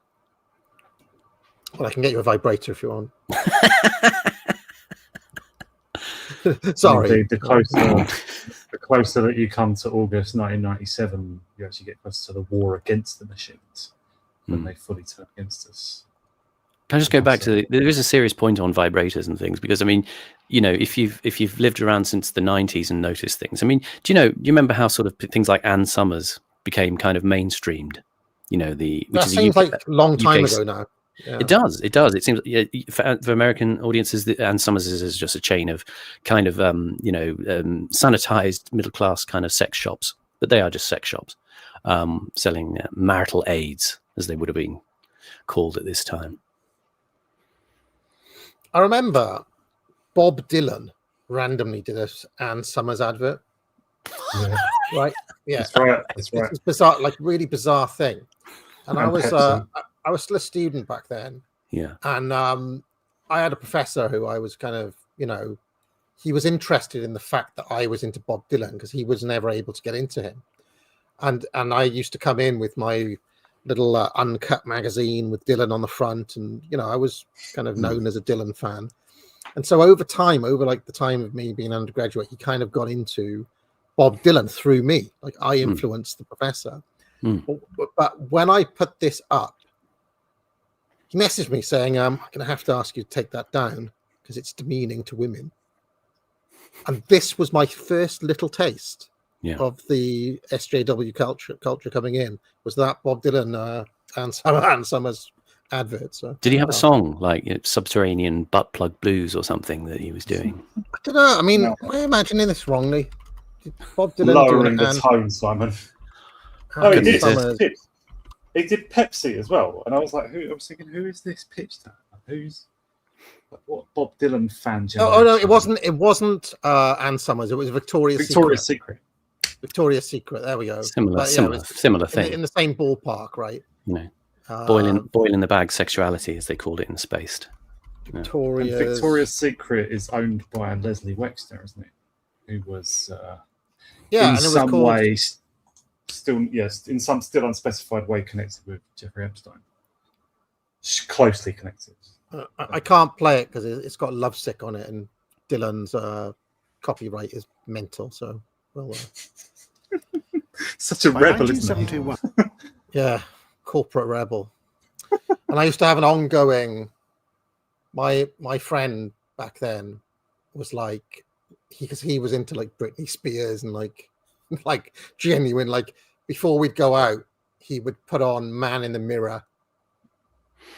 Well, I can get you a vibrator if you want. Sorry. The closer that you come to August 1997, you actually get closer to the war against the machines when they fully turn against us. Can I just go back to there is a serious point on vibrators and things, because if you've lived around since the 90s and noticed things, do you remember how sort of things like Ann Summers became kind of mainstreamed? That seems like a long time ago now. Yeah. It does. It seems for American audiences, Ann Summers is just a chain of kind of sanitized middle class kind of sex shops, but they are just sex shops selling marital aids, as they would have been called at this time. I remember Bob Dylan randomly did this Ann Summers advert. Yeah. Right? Yeah. That's right. It's bizarre, really bizarre thing. And I was still a student back then. Yeah. And I had a professor who I was kind of, he was interested in the fact that I was into Bob Dylan, because he was never able to get into him. And I used to come in with my little uncut magazine with Dylan on the front, and I was kind of known as a Dylan fan. And so over time, the time of me being undergraduate, he kind of got into Bob Dylan through me. I influenced the professor. But when I put this up, he messaged me saying, I'm going to have to ask you to take that down because it's demeaning to women. And this was my first little taste of the SJW culture coming in, was that Bob Dylan and Summers advert. So did he have a song like Subterranean Butt Plug Blues or something that he was doing? I don't know. I mean, am I imagining this wrongly? Did Bob Dylan lowering the tone, Simon. Oh, he did. He did Pepsi as well, and I was like, I was thinking, who is this pitched at? Who's what Bob Dylan fan? Oh no, it wasn't Ann Summers. It was Victoria's Secret. Victoria's Secret. There we go. Similar thing. In the same ballpark, right? You know, boil in the bag sexuality, as they called it in Spaced. Victoria's Secret is owned by Leslie Wexner, isn't it? Who was in some way still in some still unspecified way connected with Jeffrey Epstein. Closely connected. I can't play it because it's got Lovesick on it, and Dylan's copyright is mental. So, well, such a rebel, isn't he? Yeah, corporate rebel. And I used to have an ongoing. My friend back then was like, because he was into like Britney Spears and like genuine, like before we'd go out, he would put on Man in the Mirror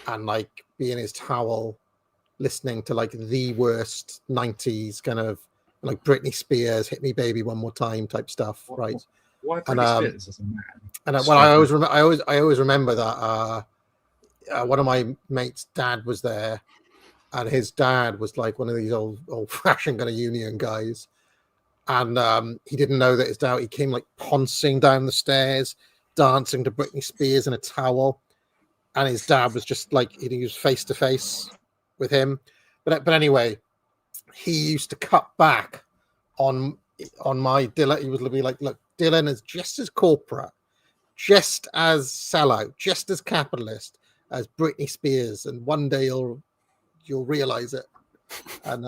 and like be in his towel listening to like the worst 90s kind of like Britney Spears, Hit Me Baby One More Time type stuff, right? Why Britney Spears as a man? And I always remember that one of my mates' dad was there, and his dad was like one of these old-fashioned kind of union guys, and he didn't know that his dad. He came like poncing down the stairs, dancing to Britney Spears in a towel, and his dad was just like he was face to face with him. But anyway, he used to cut back on my Dylan. He was be like, look, Dylan is just as corporate, just as sellout, just as capitalist as Britney Spears, and one day you'll realize it. And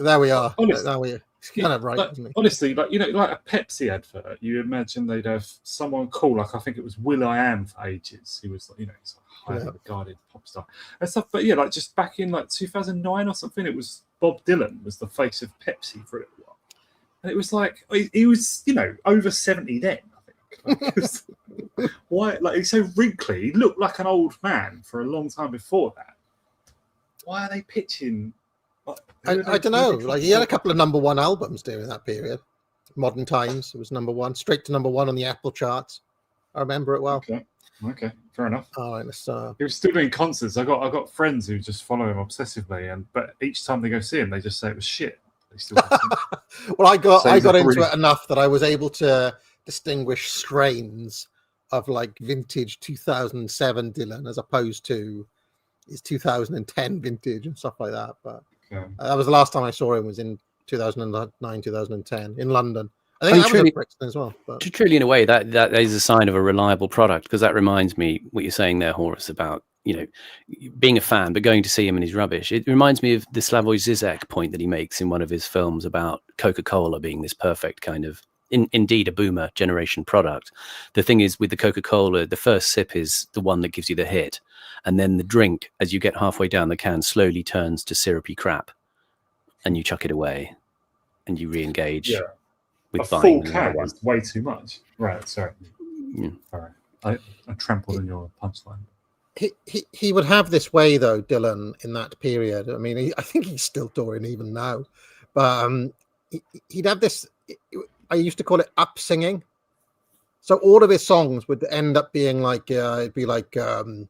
there we are. Honestly, it's kind of right, isn't it? Honestly, like like a Pepsi advert, you imagine they'd have someone cool, like I think it was Will.i.am for ages. He was, he's a highly regarded pop star and stuff. But like just back in like 2009 or something, it was Bob Dylan was the face of Pepsi for a while, and it was like he was over 70 then. I think. Why? Like he's so wrinkly. He looked like an old man for a long time before that. Why are they pitching? I don't know. Like he had a couple of #1 albums during that period. Modern Times, it was #1, straight to #1 on the Apple charts. I remember it well. Okay, fair enough. All right, let's. He was still doing concerts. I got friends who just follow him obsessively, but each time they go see him, they just say it was shit. They still. Well, I got into it enough that I was able to distinguish strains of like vintage 2007 Dylan as opposed to his 2010 vintage and stuff like that. But that was the last time I saw him, was in 2009, 2010 in London. I think that was in Brixton as well. But truly, in a way, that is a sign of a reliable product, because that reminds me what you're saying there, Horace, about being a fan but going to see him and his rubbish. It reminds me of the Slavoj Zizek point that he makes in one of his films about Coca-Cola being this perfect kind of indeed a boomer generation product. The thing is, with the Coca-Cola, the first sip is the one that gives you the hit, and then the drink, as you get halfway down the can, slowly turns to syrupy crap, and you chuck it away, and you re-engage. Yeah, with a full can is way too much. Right, sorry. Yeah. All right, I trampled on your punchline. He would have this way though, Dylan, in that period. I mean, I think he's still touring even now, but he'd have this. I used to call it up singing. So all of his songs would end up being like, it'd be like darkness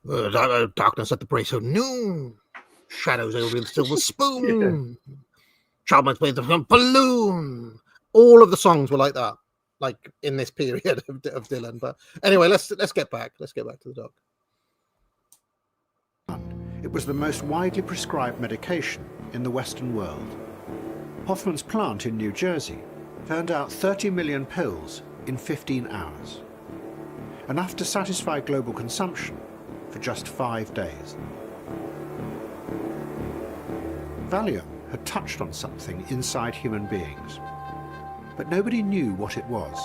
at the brace of noon, shadows over the silver spoon, Childman's with the balloon. All of the songs were like that, like in this period of Dylan. But anyway, let's get back to the dog. It was the most widely prescribed medication in the Western world. Hoffman's plant in New Jersey turned out 30 million pills in 15 hours, enough to satisfy global consumption for just 5 days. Valium had touched on something inside human beings, but nobody knew what it was.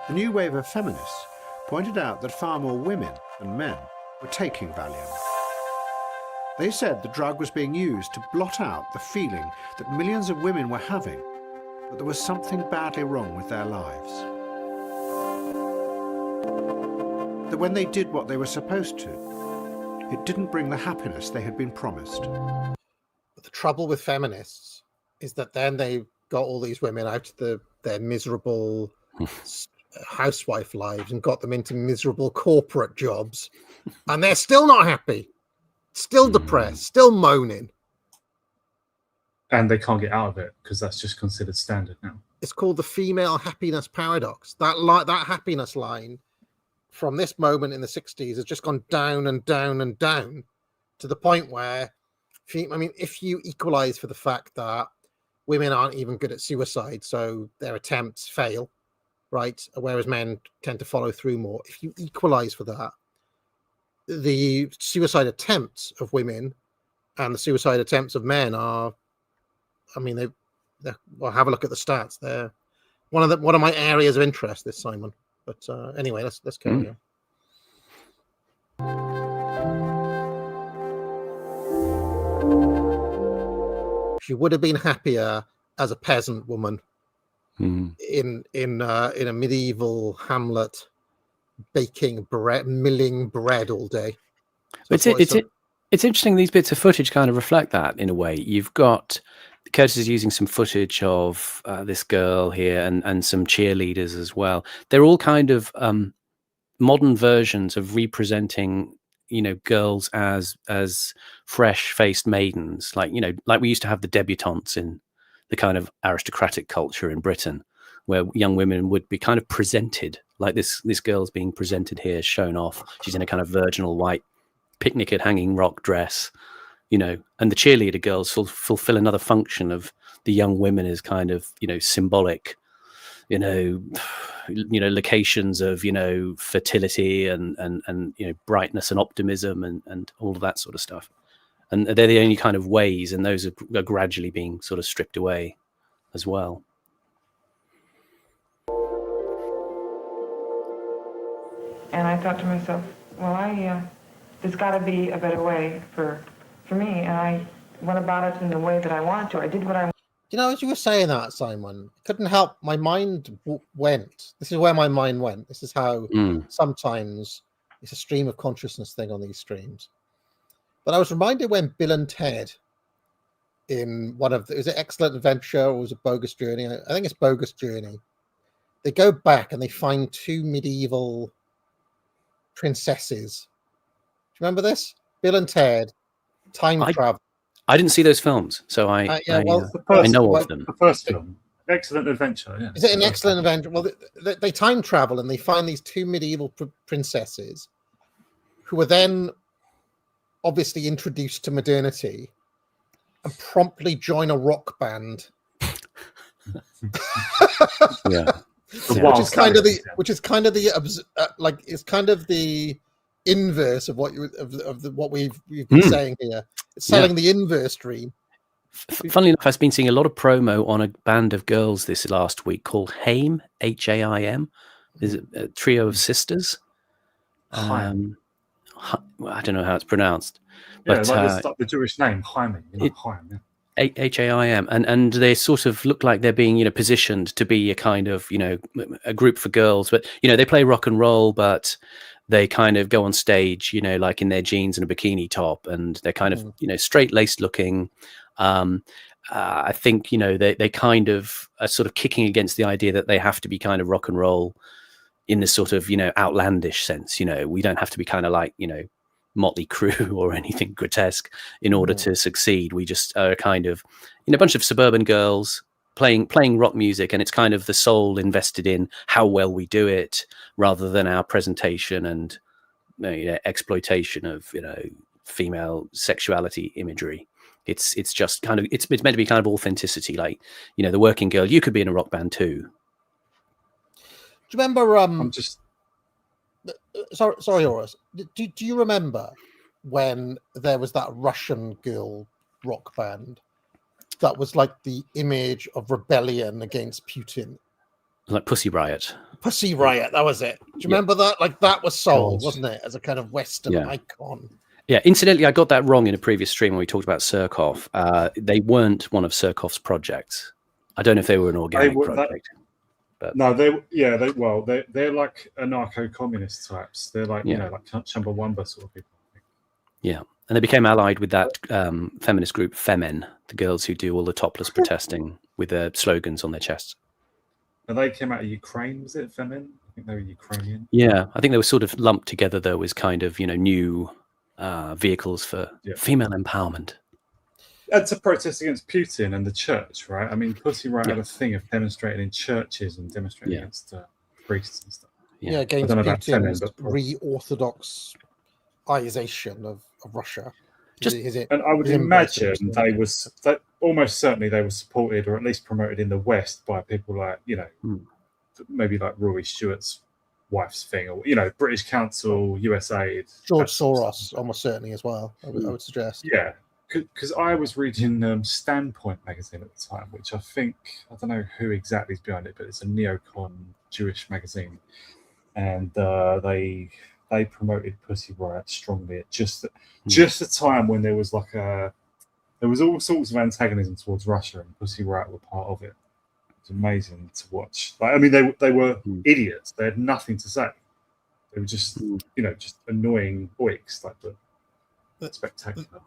The new wave of feminists pointed out that far more women than men were taking Valium. They said the drug was being used to blot out the feeling that millions of women were having that there was something badly wrong with their lives. That when they did what they were supposed to, it didn't bring the happiness they had been promised. But the trouble with feminists is that then they got all these women out of their miserable housewife lives and got them into miserable corporate jobs, and they're still not happy, still depressed, still moaning. And they can't get out of it because that's just considered standard now. It's called the female happiness paradox. That happiness line from this moment in the 60s has just gone down and down and down to the point where, if you equalize for the fact that women aren't even good at suicide, so their attempts fail, right? Whereas men tend to follow through more. If you equalize for that, the suicide attempts of women and the suicide attempts of men are, well, have a look at the stats. They're one of my areas of interest, this, Simon. But anyway, let's carry on. She would have been happier as a peasant woman in a medieval hamlet, baking bread, milling bread all day. So it's interesting. These bits of footage kind of reflect that in a way. You've got Curtis is using some footage of this girl here and some cheerleaders as well. They're all kind of modern versions of representing, girls as fresh-faced maidens, like we used to have the debutantes in the kind of aristocratic culture in Britain, where young women would be kind of presented like this girl's being presented here, shown off. She's in a kind of virginal white picnic at hanging rock dress, and the cheerleader girls fulfill another function of the young women as kind of, symbolic, locations of, fertility and brightness and optimism and all of that sort of stuff. And they're the only kind of ways, and those are gradually being sort of stripped away as well. And I thought to myself, well, there's got to be a better way for me, and I went about it in the way that I wanted to. I did what I. As you were saying that, Simon, I couldn't help. My mind went. This is where my mind went. This is how sometimes it's a stream of consciousness thing on these streams. But I was reminded when Bill and Ted, in one of is it Excellent Adventure or was it Bogus Journey? I think it's Bogus Journey. They go back and they find two medieval princesses. Do you remember this? Bill and Ted, time travel. I didn't see those films, so I know of them. The first film, Excellent Adventure. Yeah. Is it an Excellent Adventure? Well, they time travel and they find these two medieval princesses who are then obviously introduced to modernity and promptly join a rock band. Yeah. Which is kind of the inverse of what we've been saying here. It's selling the inverse dream. Funnily enough, I've been seeing a lot of promo on a band of girls this last week called Haim, Haim. Is it a trio of sisters? I don't know how it's pronounced. Yeah, but like the Jewish name, Haim. Haim. Haim, and they sort of look like they're being, positioned to be a kind of, a group for girls. But they play rock and roll, but they kind of go on stage, like in their jeans and a bikini top, and they're kind of, straight-laced looking. I think, they kind of are sort of kicking against the idea that they have to be kind of rock and roll in this sort of, outlandish sense. We don't have to be kind of like, Motley Crue or anything grotesque in order to succeed. We just are kind of, a bunch of suburban girls playing rock music, and it's kind of the soul invested in how well we do it rather than our presentation and exploitation of female sexuality imagery. It's just kind of it's meant to be kind of authenticity, like the working girl. You could be in a rock band too. Do you remember? I'm just sorry, Horace. Do you remember when there was that Russian girl rock band that was like the image of rebellion against Putin? Like Pussy Riot. Pussy Riot, that was it. Do you remember that? Like, that was sold, wasn't it, as a kind of Western icon? Yeah, incidentally, I got that wrong in a previous stream when we talked about Surkov. They weren't one of Surkov's projects. I don't know if they were an organic project. But no, they're like anarcho-communist types. They're like you know, like Chumbawamba sort of people. Yeah, and they became allied with that feminist group Femen, the girls who do all the topless protesting with their slogans on their chests. And they came out of Ukraine, was it, Femen? I think they were Ukrainian. Yeah, I think they were sort of lumped together though as kind of, you know, new vehicles for female empowerment. And to protest against Putin and the church, right? I mean, Pussy Riot had a thing of demonstrating in churches and demonstrating against priests and stuff. Yeah, against Putin's re-orthodoxization of Russia. And I would imagine that almost certainly they were supported or at least promoted in the West by people like, you know, maybe like Rory Stewart's wife's thing, or, you know, British Council, USAID. George Soros, almost certainly as well, I would suggest. Yeah, because I was reading Standpoint magazine at the time, which I think, I don't know who exactly is behind it, but it's a neocon Jewish magazine. And they promoted Pussy Riot strongly at just the time when there was like there was all sorts of antagonism towards Russia, and Pussy Riot were part of it. It was amazing to watch. Like, I mean, they were idiots. They had nothing to say. They were just just annoying oiks, like the spectacular.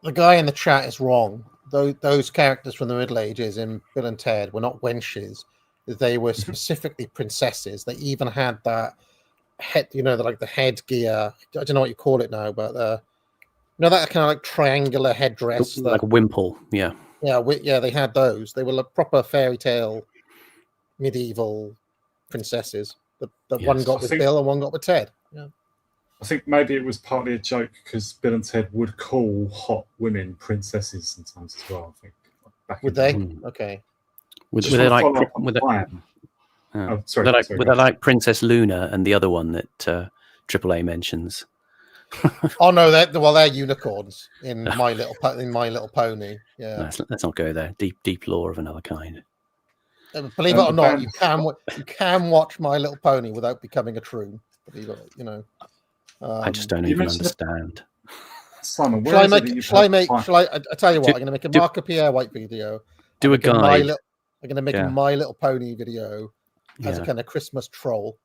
The guy in the chat is wrong. Those characters from the Middle Ages in Bill and Ted were not wenches. They were specifically princesses. They even had that head, the headgear. I don't know what you call it now, but that kind of like triangular headdress, like a wimple. Yeah, they had those. They were like proper fairy tale medieval princesses. That one got with Bill and one got with Ted. Yeah. I think maybe it was partly a joke because Bill and Ted would call hot women princesses sometimes as well. I think. Would they? Okay. Were they like Princess Luna and the other one that AAA mentions? Oh no, they're unicorns in My Little Pony. Yeah, let's not go there. Deep lore of another kind. Believe it or not, you can watch My Little Pony without becoming a troon. I just don't even understand. Simon, I tell you what, I'm going to make a Marco Pierre White video. Do a guide. I'm going to make a My Little Pony video as a kind of Christmas troll.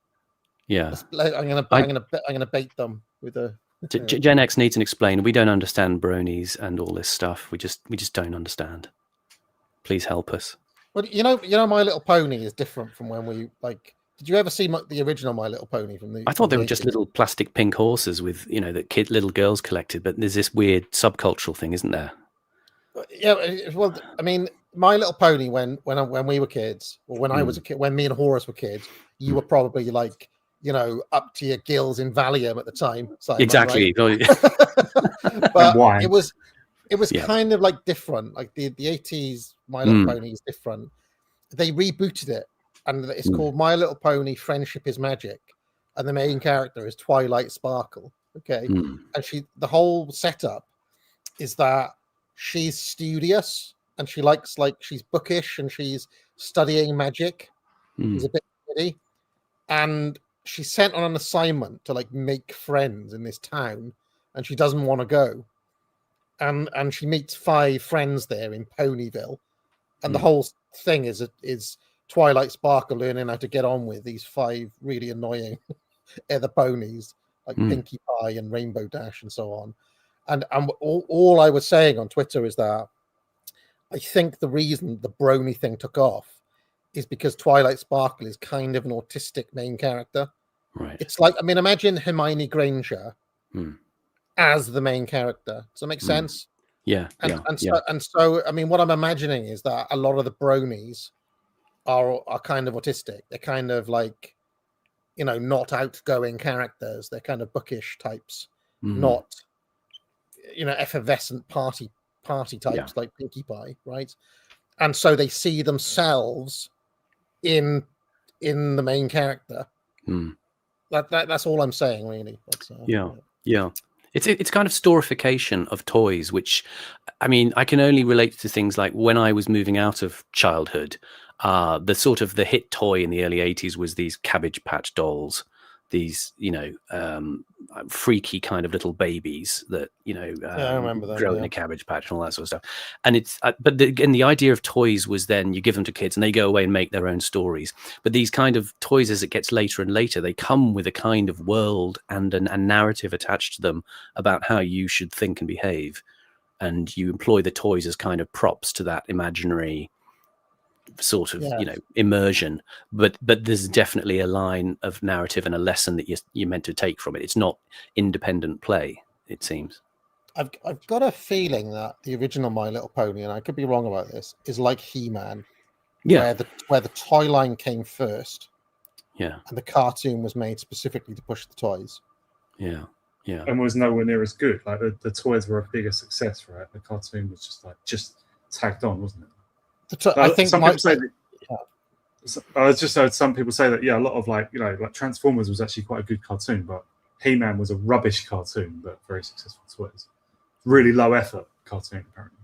Yeah, I'm going to bait them with a. Gen X needs to explain. We don't understand bronies and all this stuff. We just don't understand. Please help us. Well, My Little Pony is different from when we like. Did you ever see the original My Little Pony from the? I thought they were just little plastic pink horses with that little girls collected. But there's this weird subcultural thing, isn't there? Yeah, well, I mean, My Little Pony when we were kids, or when I was a kid, when me and Horace were kids, you were probably like, up to your gills in Valium at the time. Simon, exactly. Right? But it was kind of like different. Like the 80s My Little Pony is different. They rebooted it, and it's called My Little Pony Friendship is Magic, and the main character is Twilight Sparkle. Okay, and the whole setup is that she's studious and she likes, she's bookish and she's studying magic. She's a bit giddy, and she's sent on an assignment to make friends in this town, and she doesn't want to go. And she meets 5 friends there in Ponyville, and the whole thing is Twilight Sparkle learning how to get on with these 5 really annoying other ponies like Pinkie Pie and Rainbow Dash and so on. And all I was saying on Twitter is that I think the reason the brony thing took off is because Twilight Sparkle is kind of an autistic main character. Right. It's like, I mean, imagine Hermione Granger as the main character. Does that make sense? Yeah. So, I mean, what I'm imagining is that a lot of the bronies are kind of autistic. They're kind of like, not outgoing characters. They're kind of bookish types, not, effervescent party types like Pinkie Pie, right? And so they see themselves in the main character. That's all I'm saying, really. Yeah. It's kind of storification of toys, which, I mean, I can only relate to things like when I was moving out of childhood, The sort of the hit toy in the early 80s was these Cabbage Patch dolls, these, freaky kind of little babies that, I remember that, grow in a cabbage patch and all that sort of stuff. And it's, again, the idea of toys was then you give them to kids and they go away and make their own stories. But these kind of toys, as it gets later and later, they come with a kind of world and a narrative attached to them about how you should think and behave. And you employ the toys as kind of props to that imaginary sort of immersion, but there's definitely a line of narrative and a lesson that you're meant to take from it. It's not independent play, it seems. I've got a feeling that the original My Little Pony, and I could be wrong about this, is like He-Man, where the toy line came first, and the cartoon was made specifically to push the toys. And was nowhere near as good. Like the toys were a bigger success, right? The cartoon was just tagged on, wasn't it? I think some people say that, I just heard some people say that a lot of like Transformers was actually quite a good cartoon, but He-Man was a rubbish cartoon, but very successful toys. Really low effort cartoon, apparently.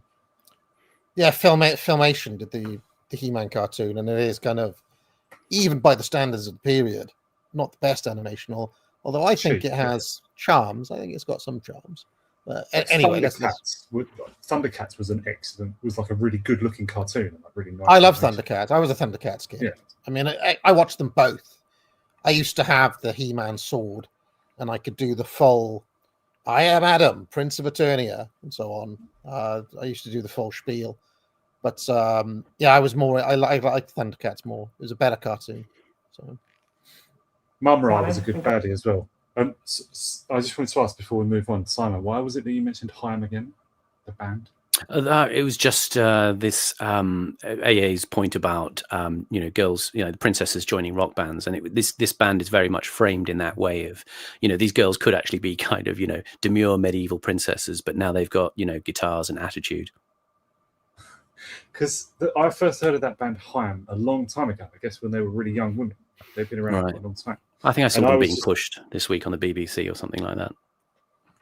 Yeah, Filmation did the He-Man cartoon, and it is kind of, even by the standards of the period, not the best animation. Although I think it has charms. I think it's got some charms. Anyway, Thundercats was like a really good-looking cartoon. And like really nice. I love Thundercats. I was a Thundercats kid. Yeah. I mean, I watched them both. I used to have the He-Man sword, and I could do the full "I am Adam, Prince of Eternia" and so on. I used to do the full spiel. But I liked Thundercats more. It was a better cartoon. So, Mum-Ra was a good baddie as well. I just wanted to ask before we move on, Simon, why was it that you mentioned Haim again, the band? It was just this AA's point about girls, the princesses joining rock bands, and this band is very much framed in that way of these girls could actually be kind of demure medieval princesses, but now they've got guitars and attitude. Because I first heard of that band Haim a long time ago. I guess when they were really young women, they've been around for a long time. I think I saw them being pushed this week on the BBC or something like that.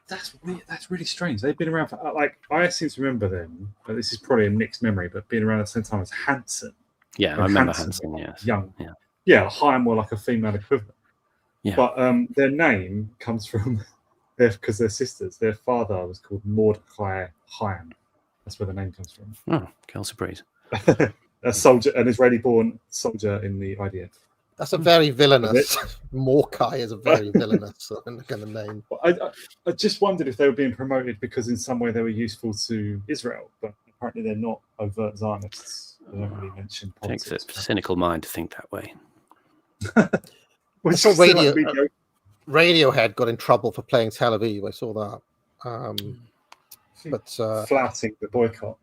That's weird. That's really strange. They've been around for I seem to remember them, but this is probably a mixed memory. But being around at the same time as Hanson. Yeah, I remember Hanson. Yes, young. Yeah, Haim were like a female equivalent. Yeah, but their name comes from because they're sisters. Their father was called Mordecai Haim. That's where the name comes from. Oh, girl surprise! A soldier, an Israeli-born soldier in the IDF. That's a very villainous. Morkai is a very villainous kind of name. I just wondered if they were being promoted because in some way they were useful to Israel, but apparently they're not overt Zionists. They don't really mention politics. Takes a cynical mind to think that way. Radiohead got in trouble for playing Tel Aviv. I saw that. But flouting the boycott.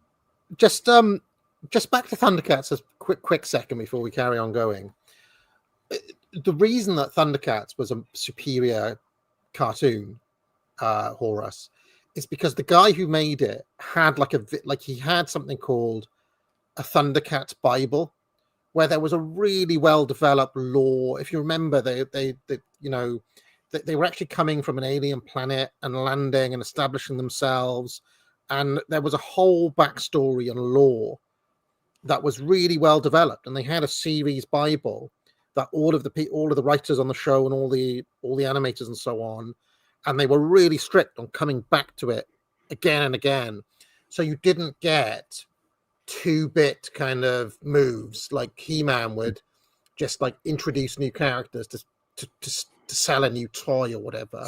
Just back to Thundercats a quick second before we carry on going. The reason that Thundercats was a superior cartoon, Horus, is because the guy who made it had he had something called a Thundercats Bible, where there was a really well developed lore. If you remember, they were actually coming from an alien planet and landing and establishing themselves, and there was a whole backstory and lore that was really well developed, and they had a series Bible that all of the writers on the show and all the animators and so on, and they were really strict on coming back to it again and again. So you didn't get 2-bit kind of moves like He-Man would just like introduce new characters to sell a new toy or whatever.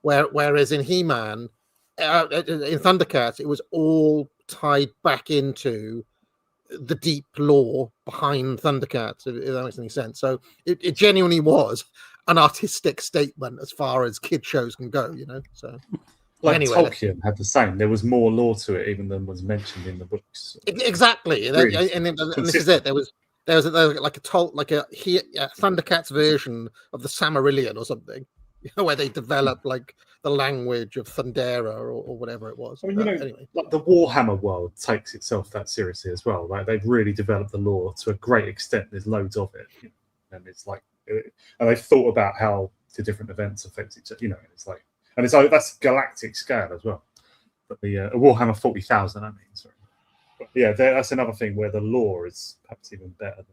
Whereas in He-Man, in Thundercats, it was all tied back into the deep lore behind Thundercats, if that makes any sense. So it genuinely was an artistic statement as far as kid shows can go, So anyway, Tolkien had the same. There was more lore to it even than was mentioned in the books. Exactly, really and this is it. There was like a Thundercats version of the Silmarillion or something, where they developed like the language of Thundera or whatever it was. I mean, anyway. Like the Warhammer world takes itself that seriously as well. Like they've really developed the lore to a great extent. There's loads of it, and it's like, and they've thought about how the different events affect each other. It's like, and that's galactic scale as well. But the Warhammer 40,000, I mean, sorry. Yeah, that's another thing where the lore is perhaps even better than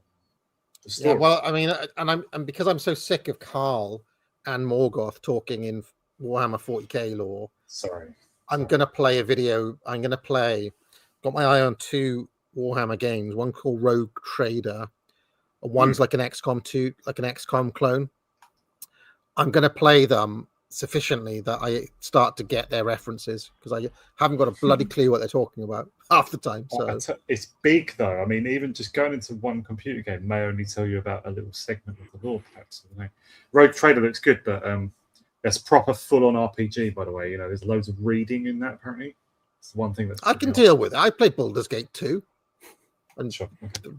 the story. Yeah, well, I mean, and because I'm so sick of Carl and Morgoth talking in Warhammer 40k lore. Sorry. I'm gonna play a video. Got my eye on 2 Warhammer games. One called Rogue Trader, and one's like an XCOM 2, like an XCOM clone. I'm gonna play them sufficiently that I start to get their references, because I haven't got a bloody clue what they're talking about half the time. So it's big though. I mean, even just going into one computer game may only tell you about a little segment of the lore, perhaps. Rogue Trader looks good, but that's proper full-on RPG, by the way. You know, there's loads of reading in that. Apparently, it's the one thing that I can deal with it. I played Baldur's Gate 2 and Sure.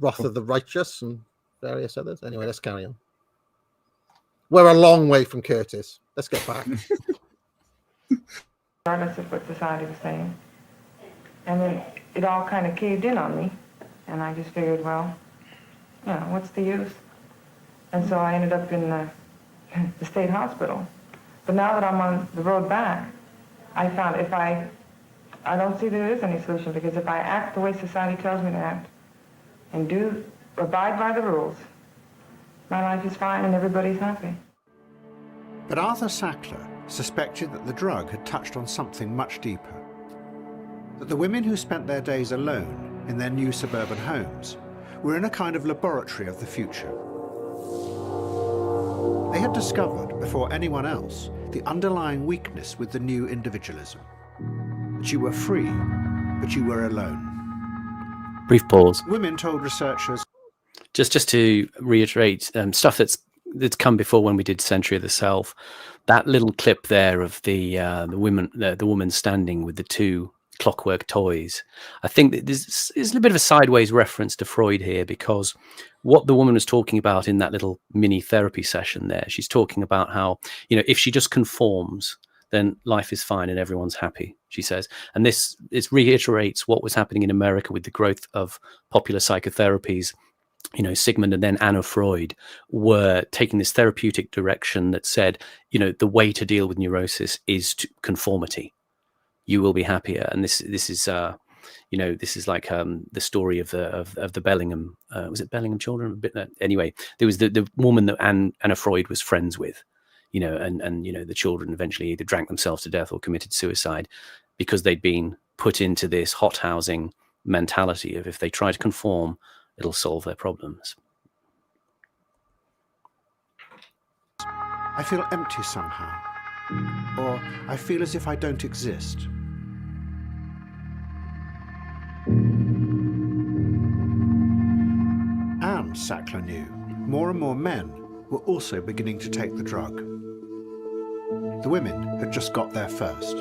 Wrath of the Righteous and various others. Anyway, let's carry on. We're a long way from Curtis. Let's get back. Regardless of what society was saying. And then it all kind of caved in on me. And I just figured, well, you know, what's the use? And so I ended up in the state hospital. But now that I'm on the road back, I found if I don't see there is any solution, because if I act the way society tells me to act and abide by the rules, my life is fine and everybody's happy. But Arthur Sackler suspected that the drug had touched on something much deeper. That the women who spent their days alone in their new suburban homes were in a kind of laboratory of the future. They had discovered, before anyone else, the underlying weakness with the new individualism. That you were free, but you were alone. Brief pause. Women told researchers... Just to reiterate stuff that's come before when we did Century of the Self, that little clip there of the woman standing with the 2 clockwork toys. I think that there's a little bit of a sideways reference to Freud here, because what the woman was talking about in that little mini therapy session there, she's talking about how, you know, if she just conforms, then life is fine and everyone's happy, she says. And this reiterates what was happening in America with the growth of popular psychotherapies. You know, Sigmund and then Anna Freud were taking this therapeutic direction that said, you know, the way to deal with neurosis is to conformity. You will be happier. And this is you know, this is like the story of the Bellingham, was it Bellingham children? Anyway, there was the woman that Anna Freud was friends with, you know, and you know, the children eventually either drank themselves to death or committed suicide because they'd been put into this hothousing mentality of if they try to conform, it'll solve their problems. I feel empty somehow, or I feel as if I don't exist. And Sackler knew more and more men were also beginning to take the drug. The women had just got there first.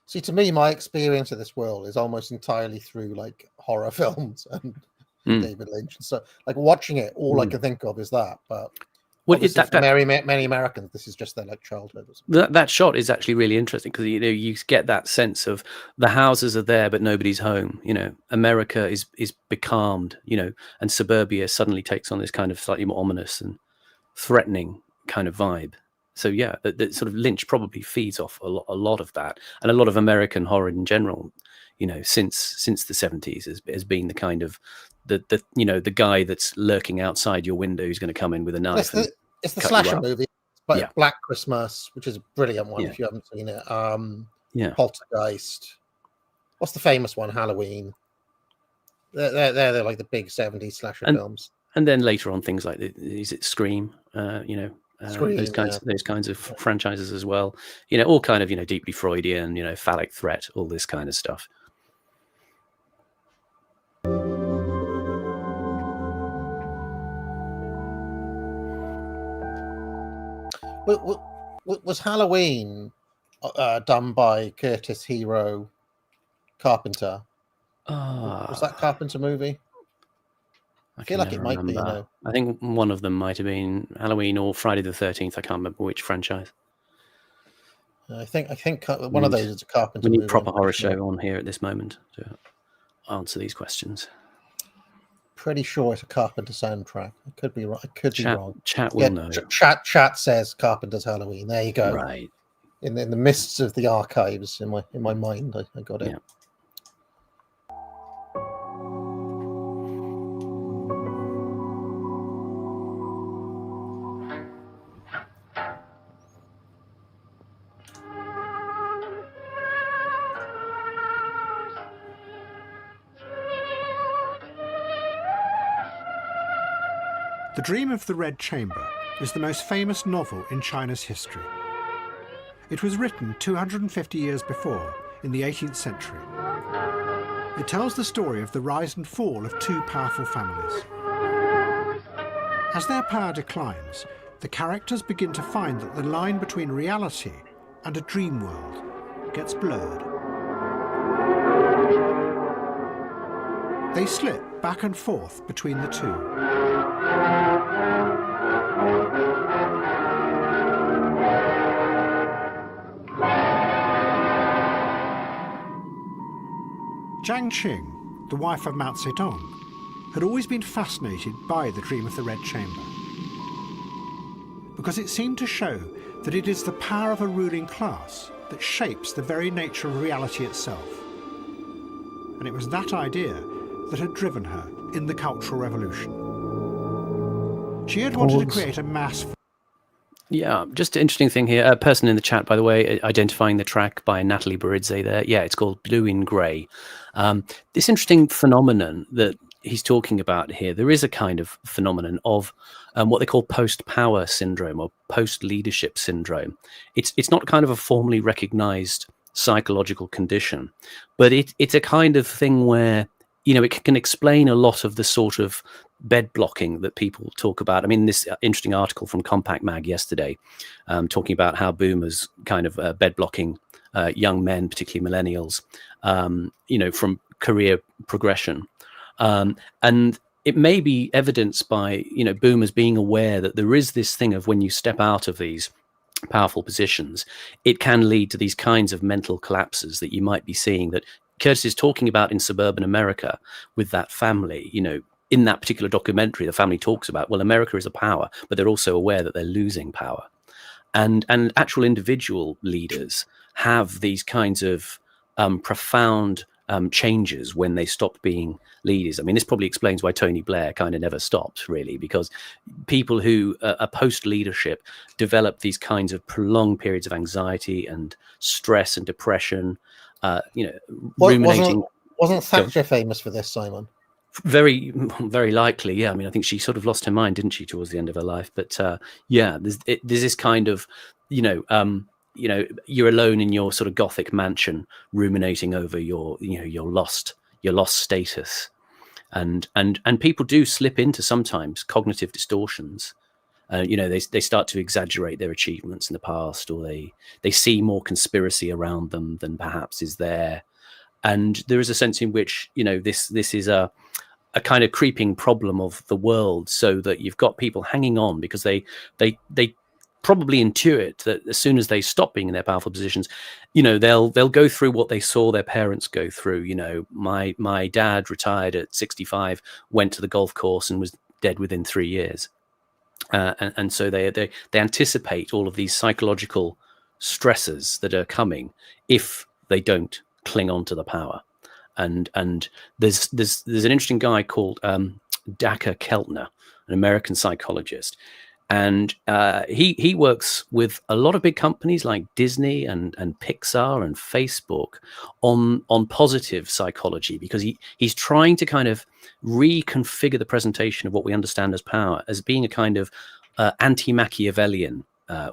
See, to me, my experience of this world is almost entirely through like horror films and David Lynch. So, like watching it, all I can think of is that. But well, for many Americans, this is just their like childhood. That shot is actually really interesting because you know you get that sense of the houses are there but nobody's home. You know, America is becalmed. You know, and suburbia suddenly takes on this kind of slightly more ominous and threatening kind of vibe. So yeah, that sort of Lynch probably feeds off a lot of that, and a lot of American horror in general. You know, since the 70s has been the kind of the you know the guy that's lurking outside your window who's going to come in with a knife. It's the slasher movie, but yeah. Black Christmas, which is a brilliant one if you haven't seen it. Poltergeist. What's the famous one? Halloween. They're like the big 70s slasher films. And then later on, things like is it Scream? You know. Scream, those kinds of franchises as well, you know, all kind of, you know, deeply Freudian, you know, phallic threat, all this kind of stuff. Was Halloween done by Curtis Hero Carpenter? Was that Carpenter movie? I feel like it might be. I think one of them might have been Halloween or Friday the 13th. I can't remember which franchise. I think one of those is a Carpenter We need movie. proper horror show on here at this moment to answer these questions. Pretty sure it's a Carpenter soundtrack. I could be right. I could be wrong. Chat will know. Chat says Carpenter's Halloween. There you go. Right. In the mists of the archives in my mind, I got it. Yeah. The Dream of the Red Chamber is the most famous novel in China's history. It was written 250 years before, in the 18th century. It tells the story of the rise and fall of two powerful families. As their power declines, the characters begin to find that the line between reality and a dream world gets blurred. They slip back and forth between the two. Jiang Qing, the wife of Mao Zedong, had always been fascinated by the Dream of the Red Chamber, because it seemed to show that it is the power of a ruling class that shapes the very nature of reality itself. And it was that idea that had driven her in the Cultural Revolution. She had wanted to create a mass... Yeah, just an interesting thing here. A person in the chat, by the way, identifying the track by Natalie Baridze there. Yeah, it's called Blue in Grey. This interesting phenomenon that he's talking about here, there is a kind of phenomenon of what they call post-power syndrome or post-leadership syndrome. It's not kind of a formally recognized psychological condition, but it's a kind of thing where, you know, it can explain a lot of the sort of bed blocking that people talk about. I mean, this interesting article from Compact Mag yesterday, talking about how boomers kind of bed blocking young men, particularly millennials, you know, from career progression. And it may be evidenced by, you know, boomers being aware that there is this thing of when you step out of these powerful positions, it can lead to these kinds of mental collapses that you might be seeing that Curtis is talking about in suburban America with that family. You know, in that particular documentary, the family talks about, well, America is a power, but they're also aware that they're losing power. And actual individual leaders have these kinds of profound changes when they stop being leaders. I mean, this probably explains why Tony Blair kind of never stopped, really, because people who are post-leadership develop these kinds of prolonged periods of anxiety and stress and depression, you know, ruminating. Wasn't Thatcher famous for this, Simon? Very, very likely, yeah. I mean, I think she sort of lost her mind, didn't she, towards the end of her life? But yeah, there's this kind of, you know, you're alone in your sort of Gothic mansion, ruminating over your, you know, your lost status, and people do slip into sometimes cognitive distortions. You know, they start to exaggerate their achievements in the past, or they see more conspiracy around them than perhaps is there, and there is a sense in which, you know, this is a kind of creeping problem of the world, so that you've got people hanging on because they probably intuit that as soon as they stop being in their powerful positions, you know, they'll go through what they saw their parents go through. You know, my dad retired at 65, went to the golf course and was dead within 3 years, and so they anticipate all of these psychological stresses that are coming if they don't cling on to the power. And there's an interesting guy called Dacher Keltner, an American psychologist, and he works with a lot of big companies like Disney and Pixar and Facebook on positive psychology, because he's trying to kind of reconfigure the presentation of what we understand as power as being a kind of anti-Machiavellian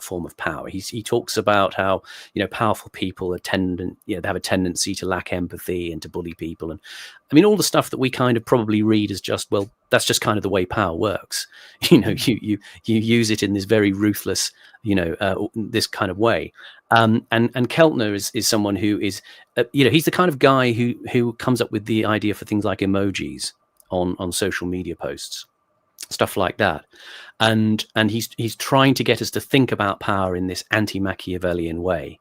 form of power. He talks about how, you know, powerful people they have a tendency to lack empathy and to bully people, and I mean all the stuff that we kind of probably read as just, well, that's just kind of the way power works. You know, you use it in this very ruthless, you know, this kind of way. And Keltner is someone who is, you know, he's the kind of guy who comes up with the idea for things like emojis on social media posts, stuff like that. And he's trying to get us to think about power in this anti-Machiavellian way.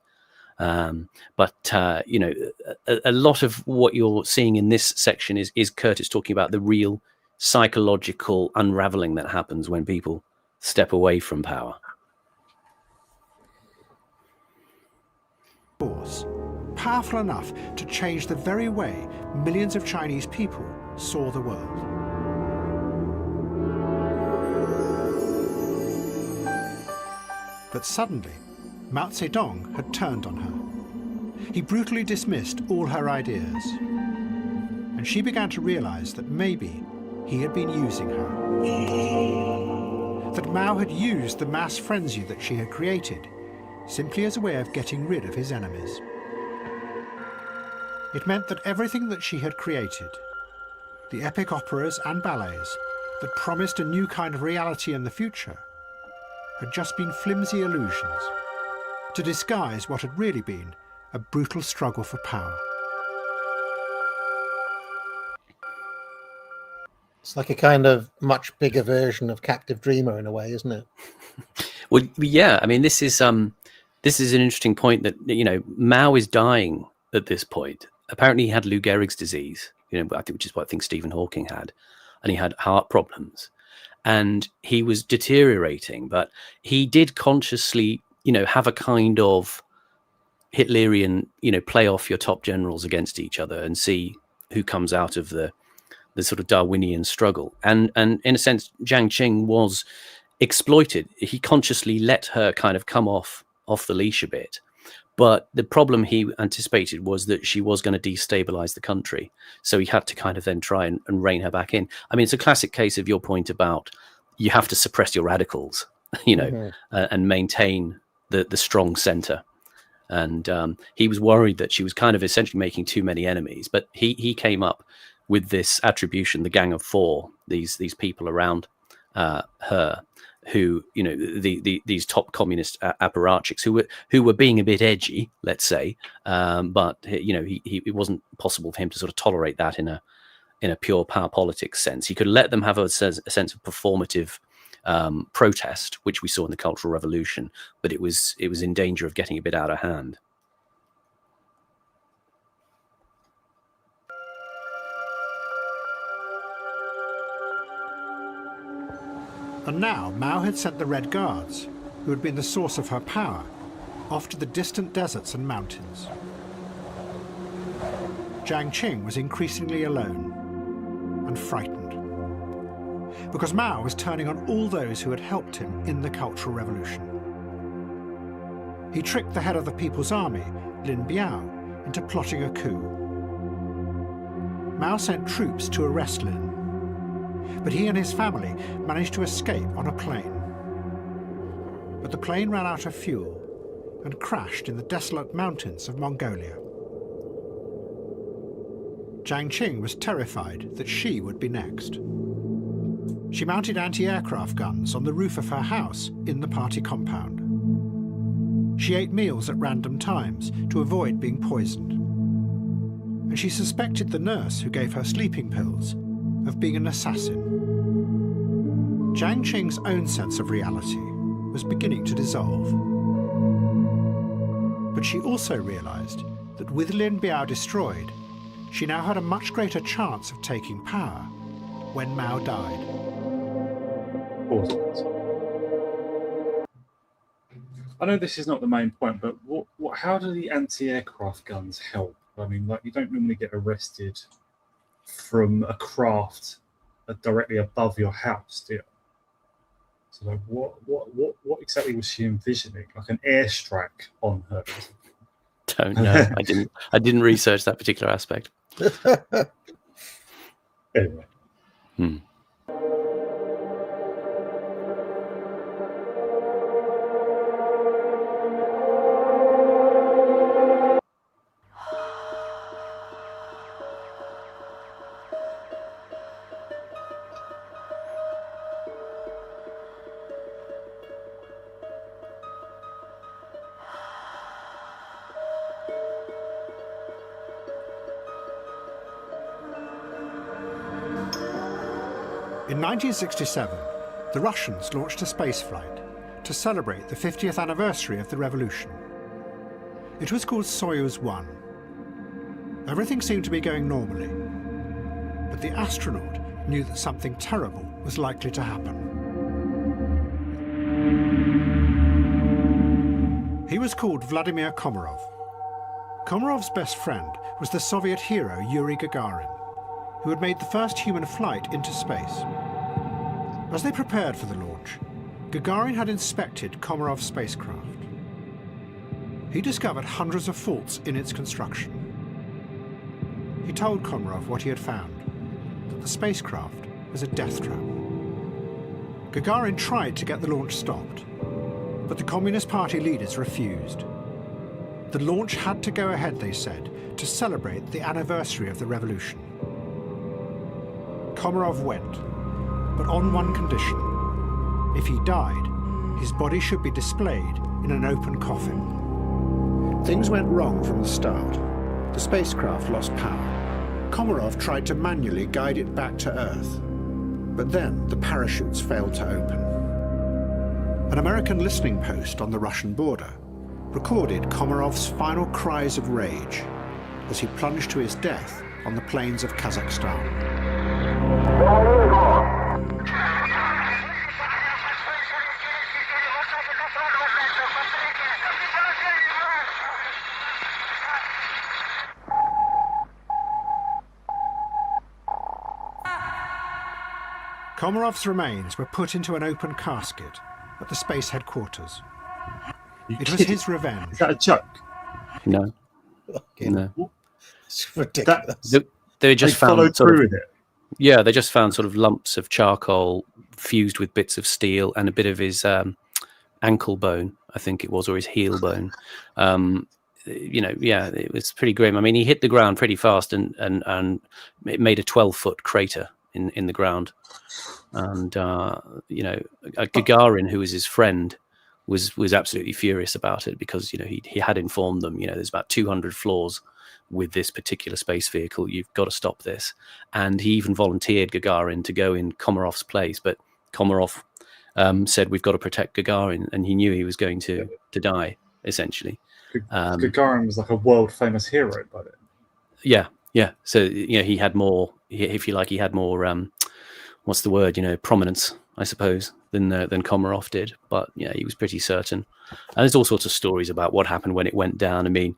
But you know, a lot of what you're seeing in this section is Curtis talking about the real psychological unraveling that happens when people step away from power. Force, powerful enough to change the very way millions of Chinese people saw the world. But suddenly, Mao Zedong had turned on her. He brutally dismissed all her ideas. And she began to realize that maybe he had been using her. That Mao had used the mass frenzy that she had created simply as a way of getting rid of his enemies. It meant that everything that she had created, the epic operas and ballets that promised a new kind of reality in the future, had just been flimsy illusions to disguise what had really been a brutal struggle for power. It's like a kind of much bigger version of Captive Dreamer in a way, isn't it? Well, yeah. I mean, this is an interesting point that, you know, Mao is dying at this point. Apparently, he had Lou Gehrig's disease, you know, which is what I think Stephen Hawking had, and he had heart problems, and he was deteriorating. But he did consciously, you know, have a kind of Hitlerian, you know, play off your top generals against each other and see who comes out of the sort of Darwinian struggle. And in a sense, Jiang Qing was exploited. He consciously let her kind of come off the leash a bit. But the problem he anticipated was that she was going to destabilize the country. So he had to kind of then try and rein her back in. I mean, it's a classic case of your point about you have to suppress your radicals, you know, and maintain the strong center. And he was worried that she was kind of essentially making too many enemies. But he came up with this attribution, the Gang of Four, these people around her, who, you know, these top communist apparatchiks who were being a bit edgy, let's say, but you know, it wasn't possible for him to sort of tolerate that in a pure power politics sense. He could let them have a sense of performative protest, which we saw in the Cultural Revolution, but it was in danger of getting a bit out of hand. And now Mao had sent the Red Guards, who had been the source of her power, off to the distant deserts and mountains. Jiang Qing was increasingly alone and frightened, because Mao was turning on all those who had helped him in the Cultural Revolution. He tricked the head of the People's Army, Lin Biao, into plotting a coup. Mao sent troops to arrest Lin, but he and his family managed to escape on a plane. But the plane ran out of fuel and crashed in the desolate mountains of Mongolia. Jiang Qing was terrified that she would be next. She mounted anti-aircraft guns on the roof of her house in the party compound. She ate meals at random times to avoid being poisoned. And she suspected the nurse who gave her sleeping pills of being an assassin. Jiang Qing's own sense of reality was beginning to dissolve. But she also realized that with Lin Biao destroyed, she now had a much greater chance of taking power when Mao died. I know this is not the main point, but how do the anti-aircraft guns help? I mean, like, you don't normally get arrested from a craft directly above your house, do you? So, like, what exactly was she envisioning? Like an airstrike on her? Don't know. I didn't research that particular aspect. Anyway. In 1967, the Russians launched a spaceflight to celebrate the 50th anniversary of the revolution. It was called Soyuz 1. Everything seemed to be going normally, but the astronaut knew that something terrible was likely to happen. He was called Vladimir Komarov. Komarov's best friend was the Soviet hero Yuri Gagarin, who had made the first human flight into space. As they prepared for the launch, Gagarin had inspected Komarov's spacecraft. He discovered hundreds of faults in its construction. He told Komarov what he had found, that the spacecraft was a death trap. Gagarin tried to get the launch stopped, but the Communist Party leaders refused. The launch had to go ahead, they said, to celebrate the anniversary of the revolution. Komarov went, but on one condition. If he died, his body should be displayed in an open coffin. Things went wrong from the start. The spacecraft lost power. Komarov tried to manually guide it back to Earth, but then the parachutes failed to open. An American listening post on the Russian border recorded Komarov's final cries of rage as he plunged to his death on the plains of Kazakhstan. Komarov's remains were put into an open casket at the space headquarters. It was his revenge. Is that a joke? No. No. It's ridiculous. They just followed found through with it. Yeah, they just found sort of lumps of charcoal fused with bits of steel and a bit of his ankle bone, I think it was, or his heel bone. It was pretty grim. I mean, he hit the ground pretty fast and it made a 12-foot crater in the ground. And, Gagarin, who was his friend, was absolutely furious about it because, he had informed them, there's about 200 flaws with this particular space vehicle. You've got to stop this. And he even volunteered Gagarin to go in Komarov's place, but Komarov said, we've got to protect Gagarin, and he knew he was going to die, essentially. Gagarin was like a world famous hero by then. Yeah. So, he had more, if you like, he had more, what's the word, prominence, I suppose, than Komarov did. But yeah, he was pretty certain. And there's all sorts of stories about what happened when it went down. I mean,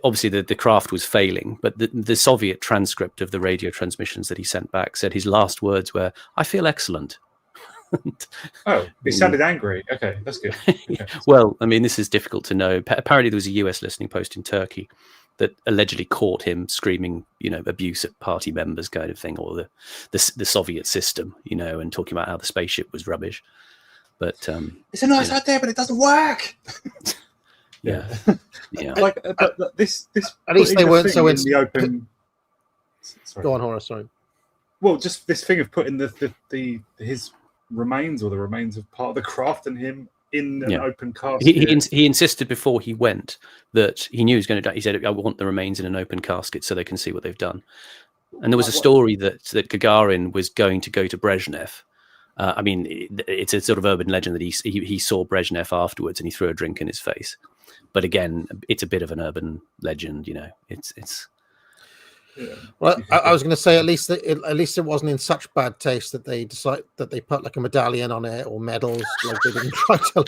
obviously the craft was failing, but the Soviet transcript of the radio transmissions that he sent back said his last words were, "I feel excellent." Oh, he sounded angry. Okay, that's good. Okay. Well, I mean, this is difficult to know. Apparently there was a US listening post in Turkey that allegedly caught him screaming, abuse at party members kind of thing, or the Soviet system, and talking about how the spaceship was rubbish. But it's a nice idea, but it doesn't work. Yeah. But this at least they weren't so in the open. Sorry. Go on, Horace. Sorry. Well, just this thing of putting his remains, or the remains of part of the craft and him in an open casket. He insisted before he went that he knew he was going to die. He said, "I want the remains in an open casket so they can see what they've done." And there was a story that Gagarin was going to go to Brezhnev. I mean, it's a sort of urban legend that he saw Brezhnev afterwards and he threw a drink in his face. But again, it's a bit of an urban legend, It's. Yeah. Well, I was going to say at least it wasn't in such bad taste that they decided that they put like a medallion on it or medals. Like they didn't try to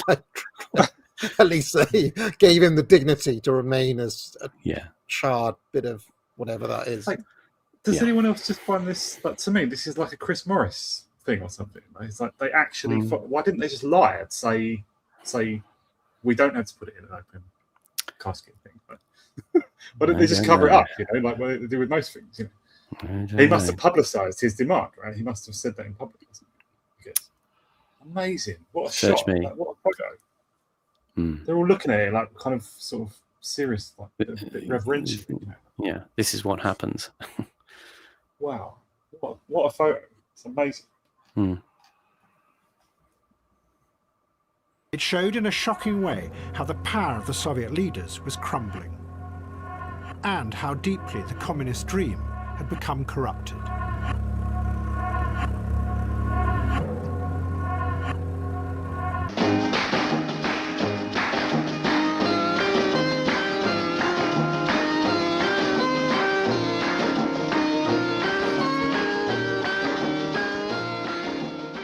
at least they gave him the dignity to remain as a charred bit of whatever that is. Does anyone else just find this? Like, to me, this is like a Chris Morris thing or something. Right? It's like they actually. Why didn't they just lie and say we don't have to put it in an open casket thing? But why don't they just cover it up? Like what they do with most things. He must have publicised his demand, right? He must have said that in public. Amazing! What a shot! Like, what a photo! They're all looking at it like kind of sort of serious, like a bit reverential. Yeah, this is what happens. Wow! What a photo! It's amazing. It showed in a shocking way how the power of the Soviet leaders was crumbling, and how deeply the communist dream had become corrupted.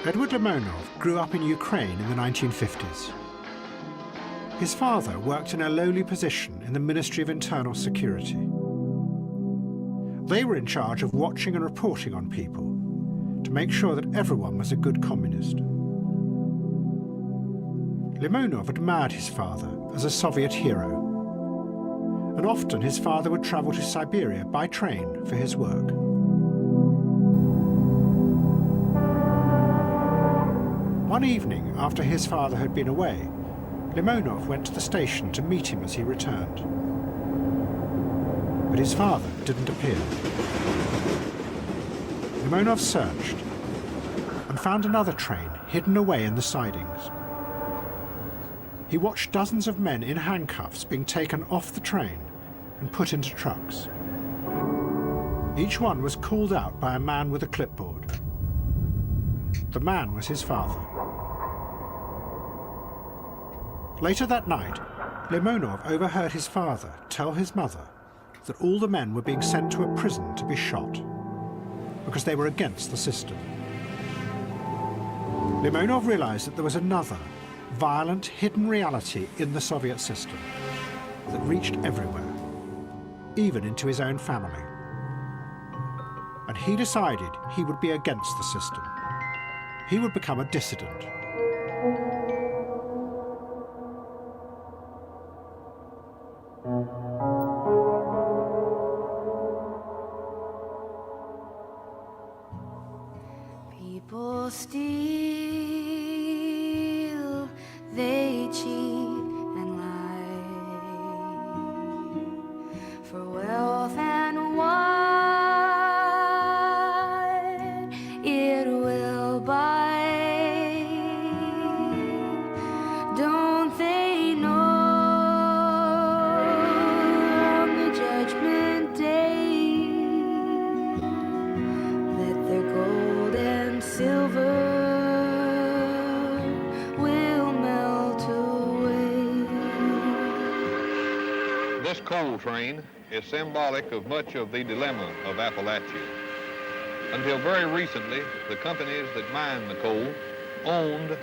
Edward Limonov grew up in Ukraine in the 1950s. His father worked in a lowly position in the Ministry of Internal Security. They were in charge of watching and reporting on people to make sure that everyone was a good communist. Limonov admired his father as a Soviet hero, and often his father would travel to Siberia by train for his work. One evening, after his father had been away, Limonov went to the station to meet him as he returned. But his father didn't appear. Limonov searched and found another train hidden away in the sidings. He watched dozens of men in handcuffs being taken off the train and put into trucks. Each one was called out by a man with a clipboard. The man was his father. Later that night, Limonov overheard his father tell his mother that all the men were being sent to a prison to be shot because they were against the system. Limonov realized that there was another, violent, hidden reality in the Soviet system that reached everywhere, even into his own family. And he decided he would be against the system. He would become a dissident. People steal, they cheat and lie for wealth and wine. It will buy. Don't they know on the judgment day that their gold and silver will melt away? This coal train is symbolic of much of the dilemma of Appalachia. Until very recently, the companies that mine the coal owned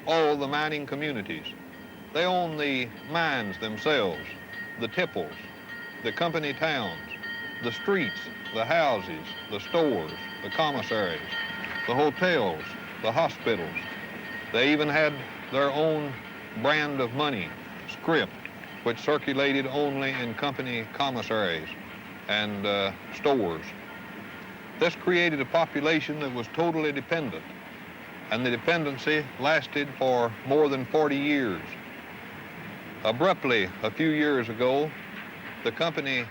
all the mining communities. They owned the mines themselves, the tipples, the company towns, the streets, the houses, the stores, the commissaries, the hotels, the hospitals. They even had their own brand of money, scrip, which circulated only in company commissaries and stores. This created a population that was totally dependent, and the dependency lasted for more than 40 years. Abruptly, a few years ago, the company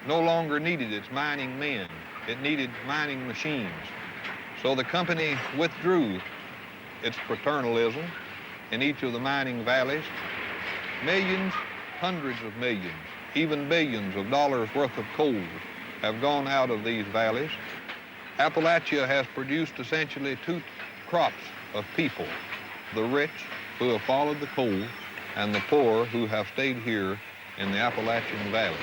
no longer needed its mining men. It needed mining machines. So the company withdrew its paternalism in each of the mining valleys. Millions, hundreds of millions, even billions of dollars worth of coal have gone out of these valleys. Appalachia has produced essentially two crops of people, the rich who have followed the coal and the poor who have stayed here in the Appalachian Valley.